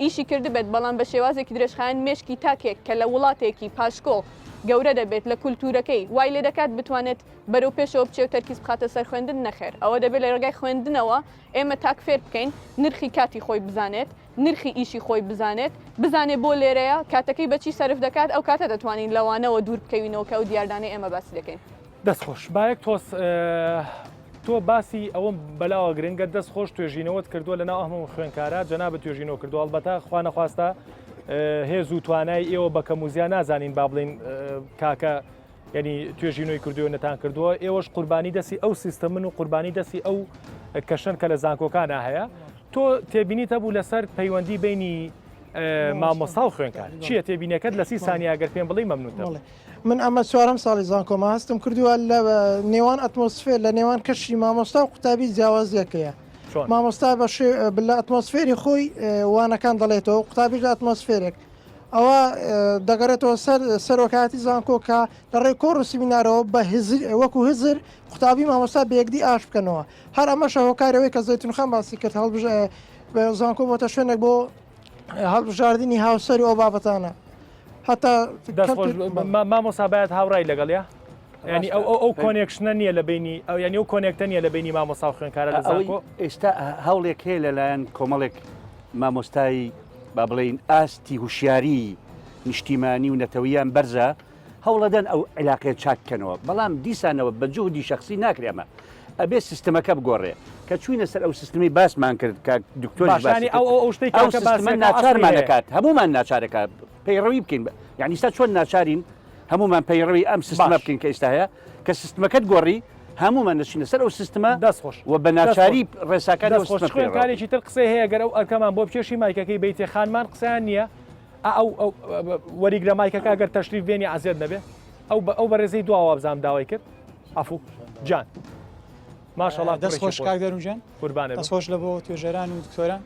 ئیشی کرد بێت بەڵام بە شێوازێکی درێژخایەن مشکی تاکێک کە لە وڵاتێکی پاشکۆڵ گەورە دەبێت لە کولتورەکەی وای لێ دەکات بتوانێت بەرەو پێشەوە بچێ و تەرکیز بخاتە سەر خوێندن نەخێر ئەوە دەبێت لە ڕێگای خوێندنەوە ئێمە تاک فێر بکەین نرخی کاتی خۆی بزانێت نرخی ئیشی خۆی بزانێت بزانێت بۆ لێرەیە کاتەکەی بەچی سەرف دەکات ئەو کاتە دەتوانین لەوانەوە دوور بکەوینەوە کە ئەو دیاردانەی ئێمە باسی دەکەین دەستخۆش باەک تۆس تۆ باسی ئەوەم بەلاوە گرنگە دەستخۆش توێژینەوەت کردووە لە ناو هەموو خوێنکارە جەنابەت توێژینەوە کردو ئەڵبەتە خوا نەخواستە هێز و توانای ئێوە بە کەموزیان نازانین با بڵین کاکە ینی توێژینەوەی کردووە نەتان کردووە ئێوەش قوربانی دەسی ئەو سیستەمن و قوربانی دەسی ئەو کەشن کە لە زانکۆکانە هەیە تۆ تێبینیتە بوو لەسەر پەیوەندی بینی مامۆستا و خوێنکار چییە تێبینەکەت لە 30 سانیاگەر پێم بڵی مەمنونتە من ئەمە چوارەم ساڵی زانکۆمە هەستم کردووە لە نێوان ئەتمۆسفێر لە نێوان کەشی مامۆستا و قوتابی جیاوازیەکەیە مامۆستا بە ئەتمۆسفێری خۆی وانەکان دەڵێتەوە قوتابی لە ئەتمۆسفێرێک ئەوە دەگەڕێتەوە سەرۆکاتی زانکۆکە لە ڕێی کۆڕ و سیمینارەوە بە وەکو هزر قوتابی مامۆستا بەیەکدی ئاش بکەنەوە هەر ئەمەش هۆکارەوەی کە زەیتونخان باسی کرد زانکۆ بۆتە شوێنێک بۆ هەڵبژاردننی هاوسەری ئەو بابەتانە هەتا مامۆستا باید هاوڕای لەگەڵە ینی ئەو کۆنێکشنە نییە لە بینی ئەو ینی ئەو کۆنێکتە نیە لە بینی مامۆستا و خوێنکارە لە زانکۆ ئێستا هەوڵێک هەیە لەلایەن کۆمەڵێک مامۆستایی با بڵین ئاستی هوشیاری نیشتیمانی و نەتەوەیان بەرزە هەوڵەدەن ئەو علاقەیە چاککەنەوە بەڵام دیسانەوە بە جوهدی شخصی ناکرێمە ئەبێ سیستەمەکە بگۆڕێ کە چوینە سەر ئەو سیستمی باسمان کرد کە دکتۆری ئەو شتێک ناچارمان نکات هەمومان ناچارەکە پەیڕەوی بکەین یعنی ئێستا چۆن ناچارین هەمومان پەیڕەوی ئەم سیستەمە بکەین کە ئێستا هەیە کە سیستمەکەت گۆڕی هەمومان نشینە سەر ئەو سیستمە دەستخۆش و بە ناچاری ڕێساکانی خوێنکارێکی تر قسەی هەیە گەر ئەو ئەرکەمان بۆ پێشی مایکەکەی بیتێ خانمان قسەیان نییە ئەو وەریگرە مایکەکە گەر تەشریف بێنی ئازیێت نەبێ ئەو بەڕێزەی دواوە بزانام داوای کرد ئەفو جان ماشەڵڵا دەستخۆش کاکدەروجان قوربانە دەستخۆش لە بۆ توێژەران و دکتۆران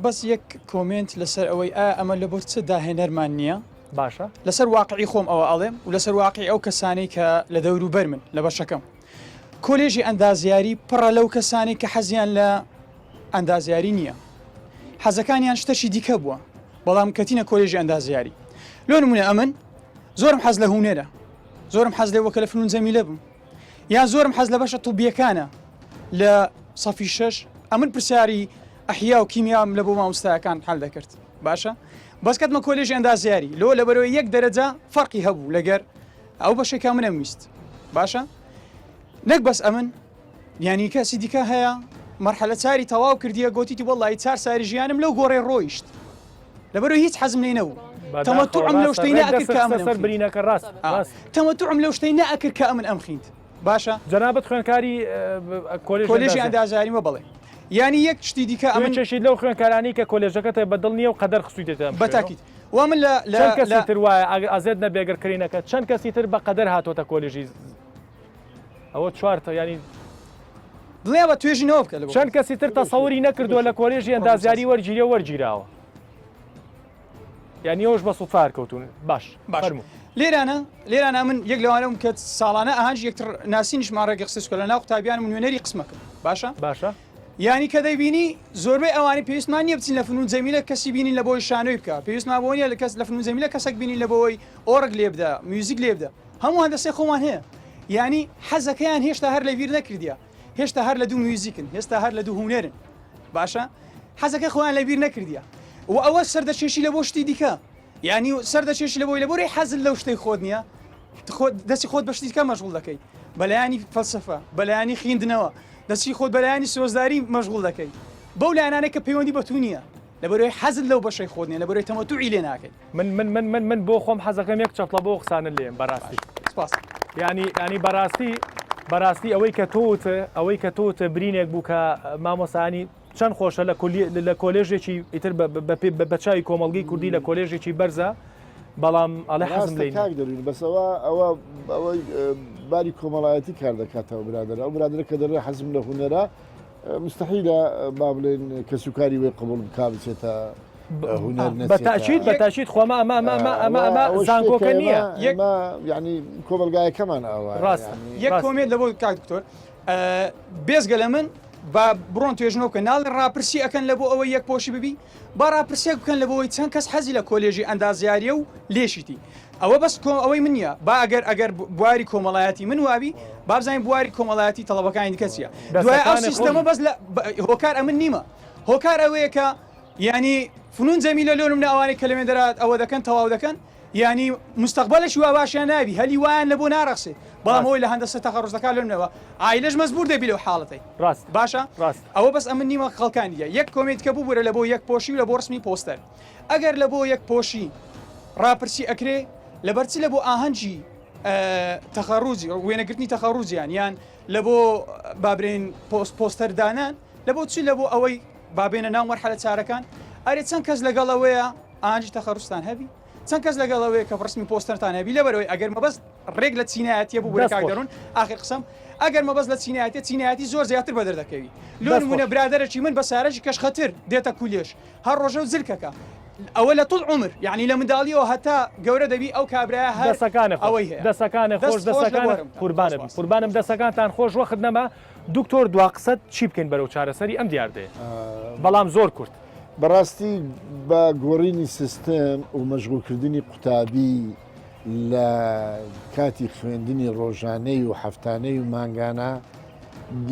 بەس یەک کۆمنت لەسەر ئەوەی ئەمە لە بۆ چ داهێنەرمان نییە باشە لەسەر واقعی خۆم ئەوە ئەڵێم و لەسەر واقعی ئەو کەسانی کە لە دەوروبەر من لە بەشەکەم کۆلێژی ئەندازیاری پڕە لەو کەسانی کە حەزیان لە ئەندازیاری نییە حەزەکانیان شتەشی دیکە بووە بەڵام کەتینە کۆلێژی ئەندازیاری لۆ نمونە ئەمن زۆرم حەز لە هوونێرە زۆرم حەز لێ وەکە لە فنون جەمیلە بم یا زۆرم حەز لە بەشە تووبیەکانە لە سەفی 6 ئەمن پرسیاری ئەحیا و کیمیام لە بۆ مامۆستایەکان حەل دەکرد باشە بەس کەتمە کۆلێژی ئەندازیاری لۆ لەبەرەوەی یەک دەرەجە فەرقی هەبوو لەگەر ئەو بەشێکا منە ویست باشە نەک بەس ئەمن یانی کەسی دیکە هەیە مەرحەلە چاری تەواو کردیە گوتیتی وەڵی 4 ساری ژیانم لەو گۆڕێ ڕۆیشت لەبەرەوەی هیچ حەزم لێ نەبوو تەمەتوعم لەو شتەی نەئەکرد کە ئەمن برینەکە ڕاست تەمەتوعم لەو شتەی نەئەکرد کە ئەمن ئەمخیند باشە جەنابەت خوێنکاری کۆلێژی ئەندازیاریمە بەڵێ ینی یەک شتی دیکە ئەمن چێشی لەو خوێنکارانی کە کۆلێژەکەت بەدڵ نییە و قەدەر خسوویتێتە بەتاکیت وا من چەند کەسی تر وایە ئازێت نەبێگەرکردنەکە چەند کەسی تر بە قەدەر هاتۆتە کۆلێژی ئەوە چوارتە ینی دڵێ بە توێژینەوە بکە چەند کەسی تر تەسەوری نەکردووە لە کۆلێژی ئەندازیاری وەرگیرە وەرگیراوە یعنی ئەوش بە سوفار کەوتون باش لێرانە من یەک لەوانم کە ساڵانە ئاهانج یەکتر ناسینی ژمارەگە قسەکە لە ناو قوتابیان نوێنەری قسمەکەم باشە ینی کە دەیبینی زۆربەی ئەوانی پێویستمان نیە بچین لە فنون جەمیلە کەسی بینین لە بۆی شانۆی بکە پێویستمان بۆ نیە لە فنون جەمیلە کەسێک بینین لە بۆی ئۆرگ لێ بدە میوزیک لێ بدە هەموو هەندەسەی خۆمان هەیە ینی حەزەکەیان هێشتا هەر لە بیر نەکردیە هێشتا هەر لە دوو میوزیکن هێستا هەر لە دوو هونەرن باشە حەزەکەی خۆیان لە بیر نەکردیە و ئەوە سەردەچێشی لە بۆ شتی دیکە ینی سەردەچێشی لە بۆی لە بۆی حەزل لەو شتەی خۆت نییە دەستی خۆت بە شتیکە مەشغوڵ دەکەی بەلایانی فەلسەفە بەلایانی خوێندنەوە دەستی خۆت بەلایانی سۆزداری مەشغوڵ دەکەی بەو لایەنانەی کە پەیوەندی بە تو نییە لەبەرەوەی حەزت لەو بەشەی خۆت نیە لەبەرەوەی تەمەتوعی لێ ناکەیت من بۆ خۆم حەزەکەم یەک چەپڵە بۆ قسانە لێم بەڕاستی ینی بەڕاستی ئەوەی کە تۆتە برینێک بوو کە مامۆسانی چەند خۆشە لە کۆلێژێکی ئیتر بە چاوی کۆمەڵگەی کوردی لە کۆلێژێکی بەرزە بەڵام ئەڵێ حەزم لێ دەروین بەسەوە ئەوەی باری کۆمەڵایەتی کار دەکاتەوە برادر ئەو برادرە کە دەڕێ حەزم لە هونەرە مستحیلە با بڵێن کە سوکاری وێ قبول بکا بچێتە هونەر بەتاشید خۆمە ئەمە زانکۆکە نییە ینی کۆمەلگایەکەمان ئەوە ڕاست یەک کۆمێت لە بۆ کاک دکتۆر بێزگە لە من با بڕۆن توێژنەوە کە ناڵ ڕاپرسی ئەەکەن لە بۆ ئەوەی یەک پۆشی ببی با ڕاپرسێک بکەن لە بۆەوەی چەند کەس حەزی لە کۆلێژی ئەندازیاریە و لێشیتی ئەوە بەس ئەوەی من نییە با ئەگەر بواری کۆمەڵایەتی من وابی با بزانین بواری کۆمەڵایەتی تەڵەبەکانی دیکە چیە دوای ئەو سیستەمە بەس هۆکار ئەمن نیمە هۆکار ئەوەیە کە ینی فنون جەمیلە لۆنم ئەوانەی کە لەمێ دەرات ئەوە دەکەن تەواو دەکەن ینی مستقبلش وا باشیان نابی هەلی وایان لە بۆ ناڕەخسێ بەڵام ئەوەی لە هەندەسە تەخەڕۆزەکە لۆنەوە ئایلەش مەزبوور دەبی لەو حاڵەتەی ڕاست باشە ئەوە بەس ئەمن نیمە خەڵکانیە یەک کۆمێت کە بوو بووە لە بۆ یەک پۆشی و لە بۆ ڕسمی پۆستەر ئەگەر لە بۆ یەک پۆشی ڕاپرسی ئەکرێ لەبەرچی لە بۆ ئاهەنگی تەخەڕوجی وێنەگرتنی تەخەڕوجیان یان لە بۆ بابرین پۆستەردانان لە بۆ چی لە بۆ ئەوەی بابێنە ناو مەرحەلە چارەکان ئەرێ چەند کەس لەگەڵەوەیە ئاهەنگی تەخەڕوستان هەبی چەند کەس لەگەڵەوەی کە ڕسمی پۆستەرتان هەبی لەبەرەوەی ئەگەر مەبەست ڕێک لە چینایەتیە بوو بۆ کاک دەڕون ئاخر قسەم ئەگەر مەبەست لە چینایەتی زۆر زیاتر بەدەردەکەوی لۆ نمونە برادەرەکی من بە سارەکی کەشخەتر دێتە کولێش هەر ڕۆژە و زلکەکە ئەوە لە طول عمر یعنی لە منداڵیەوە هەتا گەورە دەبی ئەو کابراە دەسەکانە خۆش قوربانم دەسەکانتان خۆش وەخت نەما دکتۆر دوا قسەت چی بکەین بەرەو چارەسەری ئەم دیاردەیە بەڵام زۆر کورت بەڕاستی بە گۆڕینی سیستم و مەشغولکردنی قوتابی لە کاتی خوێندنی ڕۆژانەی و هەفتانەی و مانگانە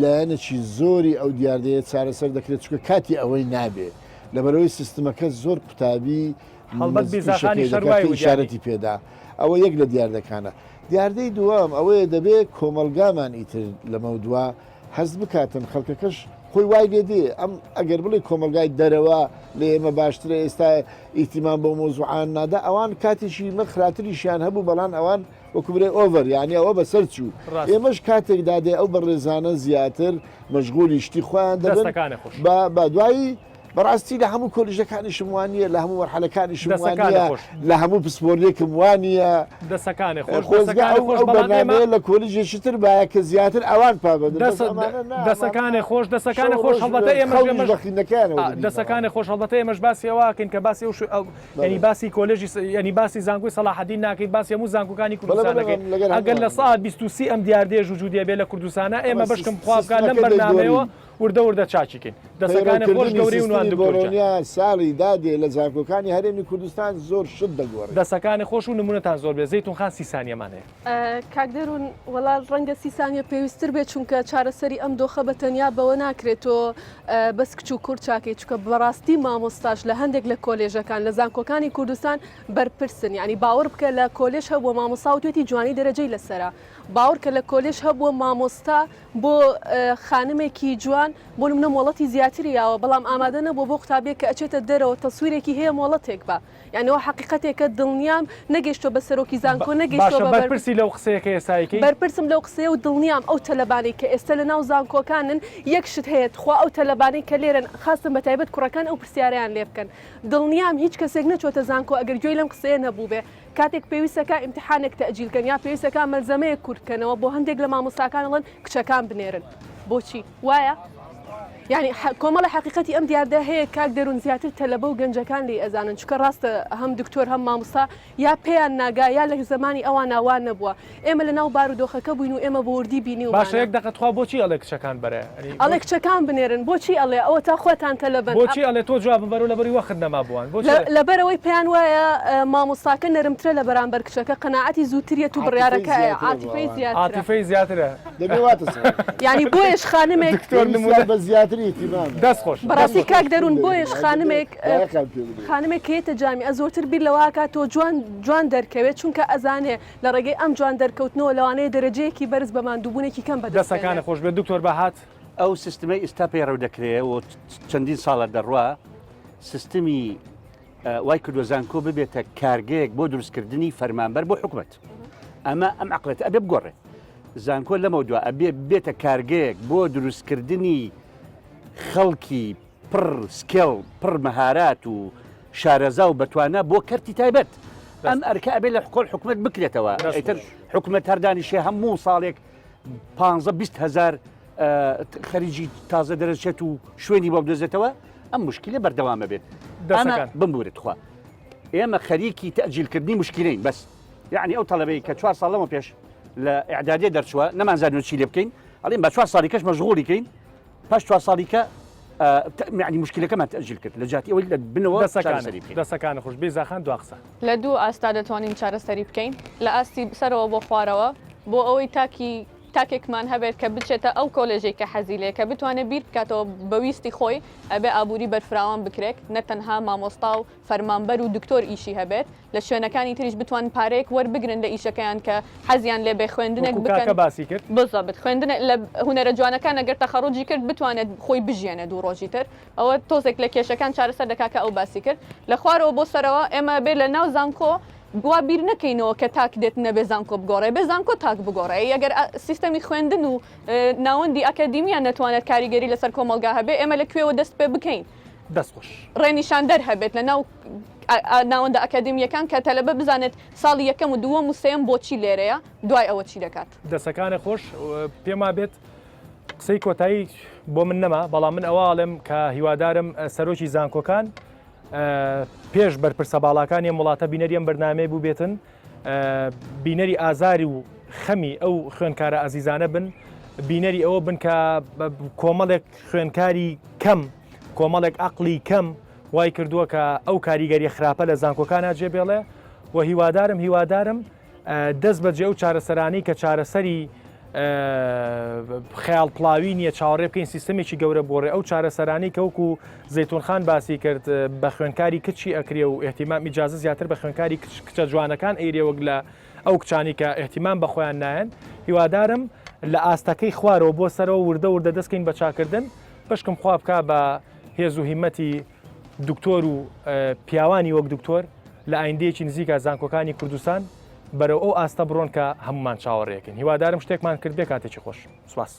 لایەنێکی زۆری ئەو دیاردەیە چارەسەر دەکرێت چکە کاتی ئەوەی نابێت لەبەرەوەی سیستمەکە زۆر قوتابی ئیشارەتی پێدا ئەوە یەک لە دیاردەکانە دیاردەی دووەم ئەوەیە دەبێت کۆمەلگامان ئیتر لەمە دووە هەست بکاتن خەڵکەکەش خۆی وای لێ دێ ئەم ئەگەر بڵێ کۆمەلگای دەرەوە لە ئێمە باشترە ئێستا ئیتیمان بۆ مۆزوعان نادا ئەوان کاتێکی مە خراتریشیان هەبوو بەڵام ئەوان وەکوبرێ ئۆڤەر یعنی ئەوە بەسەر چوو ئێمەش کاتێک دادێ ئەو بەڕێزانە زیاتر مەشغولی شتی خۆیان دەبن بە دوایی بەڕاستی لە هەموو کۆلیژەکانی شموانیە لە هەموو وەرحەلەکانی شموانیە لە هەموو پسپۆرێکم وانە دەسەکانی ئەو بەنامەیە لە کۆلیژێکی تر باە کە زیاتر ئەوان پابندن دەسەکانی خۆش هەڵبەتە دەسەکانی خۆش هەڵبەتە ئێمەش باسی ئەوواکەین کە باسی ینی باسی کۆلێژی ینی باسی زانکۆی سەلاحەدین ناکەین باسی هەموو زانکۆکانی کوردستانەکەین ئەگەر لە ساعت 23 ئەم دیاردەیە وجودیە بێ لە کوردستانە ئێمە بەشکم خوابکان لەم بەرنامەیەوە وردە چاچیکەین دەسەکانی خۆش گەوری ونوان دکتۆریا ساڵی دادێ لە زانکۆکانی هەرێمی کوردستان زۆر شت دەگۆڕێت دەسەکانی خۆش و نمونەتان زۆر بێ زەیتون خان 30 سانیەمانەیە کاک دەروون وەڵا ڕەنگە 30 سانیە پێویستتر بێت چونکە چارەسەری ئەم دۆخە بە تەنیا بەوە ناکرێتەوە بەس کچ و کوور چاکەی چکە بەڕاستی مامۆستاش لە هەندێک لە کۆلێژەکان لە زانکۆکانی کوردستان بەرپرسن یعنی باوەڕ بکە لە کۆلێژ هەبووە مامۆستا و توێتی جوانی دەرەجەی لەسەرا باوەڕ کە لە کۆلێژ هەبووە مامۆستا بۆ خانمێکی جوان زانکۆکان بۆ نمونە مۆڵەتی زیاتری یاوە بەڵام ئامادە نەبوو بۆ قوتابێک کە ئەچێتە دەرەوە تەسویرێکی هەیە مۆڵەتێک بە یانەوە حقیقەتێکە دڵنیام نەگەیشتۆ بە سەرۆکی زانکۆ نەگەیشتۆ بەرپرسی لەو قسەیەکە ئێستایەکەی بەرپرسم لەو قسەیە و دڵنیام ئەو تەلەبانی کە ئێستا لە ناو زانکۆکانن یەک شت هەیە خوا ئەو تەلەبانی کە لێرن خاستن بە تایبەت کوڕەکان ئەو پرسیاریان لێ بکەن دڵنیام هیچ کەسێک نەچۆتە زانکۆ ئەگەر گوێی لەم قسەیە نەبوو بێ کاتێک پێویستەکە ئیمتحانێک تەئجیلکەن یا پێویستەکە مەلزەمەیە کورتکەنەوە بۆ هەندێک لە مامۆستاکان ئەڵێن کچەکان بنێرن بۆچی وایە؟ یعنی کۆمەڵە حقیقەتی ئەم دیاردە هەیە کاک دەروون زیاتر تەلەبە و گەنجەکان لێ ئەزانن چکە ڕاستە هەم دکتۆر هەم مامۆستا یا پێیان ناگا یا لە زمانی ئەوان ناوان نەبووە ئێمە لە ناو بارودۆخەکە بووین و ئێمە بە وردی بینی و باشە یەک دەقەتخوا بۆچی ئەڵێ کچەکان بەرە ئەڵێ کچەکان بنێرن بۆچی ئەڵێ ئەوە تا خۆتان تەلەبن بۆچی ئەڵێ تۆ جواب بەرەوە لەبەری وەخت نەما بووان لەبەرەوەی پێیان وایە مامۆستاکە نەرمترە لە بەرامبەر کچەکە قەناعەتی زووتریەت و بڕیارەکەیە عاتیفەی زیاترە یعنی بۆیش خانمێک بە زیاتری دەست خۆش بەڕاستی کاک دەروون بۆیش خانمێک کێتە جامی زۆرتر بیر لەواکە تۆ جوان دەرکەوێت چونکە ئەزانێ لە ڕێگەی ئەم جوان دەرکەوتنەوە لەوانەیە دەرەجەیەکی بەرز بە ماندووبوونێکی کەم بە دەستەکانە خۆش بێت دکتۆر بەهات ئەو سیستمەی ئێستا پێڕەو دەکرێت و چەندین ساڵە دەڕوا سیستمی وای کردووە زانکۆ ببێتە کارگەیەک بۆ دروستکردنی فەرمانبەر بۆ حکوومەت ئەمە ئەم عقلێت ئەبێ بگۆڕێ زانکۆ لەمە دووە ئەبێ بێتە کارگەیەک بۆ دروستکردنی خەڵکی پڕ سکێڵ پڕ مەهارات و شارەزا و بەتوانە بۆ کەرتی تایبەت ئەم ئەرکە ئەبێ لە کۆل حکوومەت بکرێتەوە ئەیتر حکوومەت هەردانیشێ هەموو ساڵێک 15-20 هزار خەریجی تازە دەرەچێت و شوێنی بۆ بدۆزێتەوە ئەم مشکلە بەردەوامە بێت بمبورێت خوا ئێمە خەریکی تەئجیلکردنی مشکلەین بەس یعنی ئەو تەڵەبەی کە 4 ساڵەمە پێش لە ئیعدادیە دەرچووە نەمانزانین چی لێ بکەین ئەڵێن بە 4 ساڵی کەش مەشغوڵیکەین پاش 4 ساڵیکە معنی مشکلەکەمان تەئجیل کرد لە جاتی ئەوەی لە بنەوە دەسەکانە خۆش بیزاخان دو قسە لە دوو ئاستا دەتوانین چارەسەری بکەین لە ئاستی سەرەوە بۆ خوارەوە بۆ ئەوەی تاکێکمان هەبێت کە بچێتە ئەو کۆلێژێک کە حەزیلێ کە بتوانێت بیر بکاتەوە بەویستی خۆی ئەبێ ئابووری بەرفراوان بکرێت نەتەنها مامۆستا و فەرمانبەر و دکتۆر ئیشی هەبێت لە شوێنەکانی تریش بتوان پارەیەک وەربگرن لە ئیشەکەیان کە حەزیان لێ بێ خوێندنێک بکەن باسی کرد بزەبت خوێندن لە هونەرە جوانەکان ئەگەر تەخەڕۆجی کرد بتوانێت خۆی بژێنە دوو ڕۆژی تر ئەوە تۆزێک لە کێشەکان چارەسەر دەکاکە ئەو باسی کرد لە خوارەوە بۆ سەرەوە ئێمە بێ لە ناو زانکۆ گوا بیر نەکەینەوە کە تاک دێت نەبێ زانکۆ بگۆڕێ بێ زانکۆ تاک بگۆڕێ ئەگەر سیستەمی خوێندن و ناوەندی ئەکادیمیان نەتوانێت کاریگەری لەسەر کۆمەلگا هەبێ ئێمە لەکوێوە دەست پێ بکەین دەستخۆش ڕێنیشاندەر هەبێت لە ناو ناوەندە ئەکادیمیەکان کە تەلەبە بزانێت ساڵی یەکەم و دووەم و سێم بۆچی لێرەیە دوای ئەوە چی دەکات دەسەکانە خۆش پێما بێت قسەی کۆتایی بۆ من نەما بەڵام من ئەوواڵێم کە هیوادارم سەرۆکی زانکۆکان پێش بەرپرسە باڵاکانی وڵاتە بینەری ئەم بەرنامەیە بوو بێتن بینەری ئازاری و خەمی ئەو خوێنکارە ئازیزانە بن بینەری ئەوە بن کە کۆمەڵێک خوێنکاری کەم کۆمەڵێک عەقلی کەم وای کردووە کە ئەو کاریگەری خراپە لە زانکۆکانە جێبێڵێ و هیوادارم دەست بەجێ ئەو چارەسەرانی کە چارەسەری خەیاڵ پڵاوی نییە چاوەڕێ بکەین سیستەمێکی گەورە بۆڕێ ئەو چارەسەرانی کەوکو زەیتونخان باسی کرد بە خوێنکاری کچی ئەکرێ و احتیمام ئیجازە زیاتر بە خوێنکاری کچە جوانەکان ئەیرێوەک لە ئەو کچانی کە احتیمام بە خۆیان نایەن هیوادارم لە ئاستەکەی خوارەوە بۆ سەرەوە وردە دەستکەین بە چاکردن بەشکم خوا بکە بە هێز و هیمەتی دکتۆر و پیاوانی وەک دکتۆر لە ئایندەیەکی نزیکە زانکۆکانی کوردستان بەرەو ئەو ئاستە بڕۆن کە هەمومان چاوەڕێکن هیوادارم شتێکمان کرد بێ کاتێکی خۆش سواس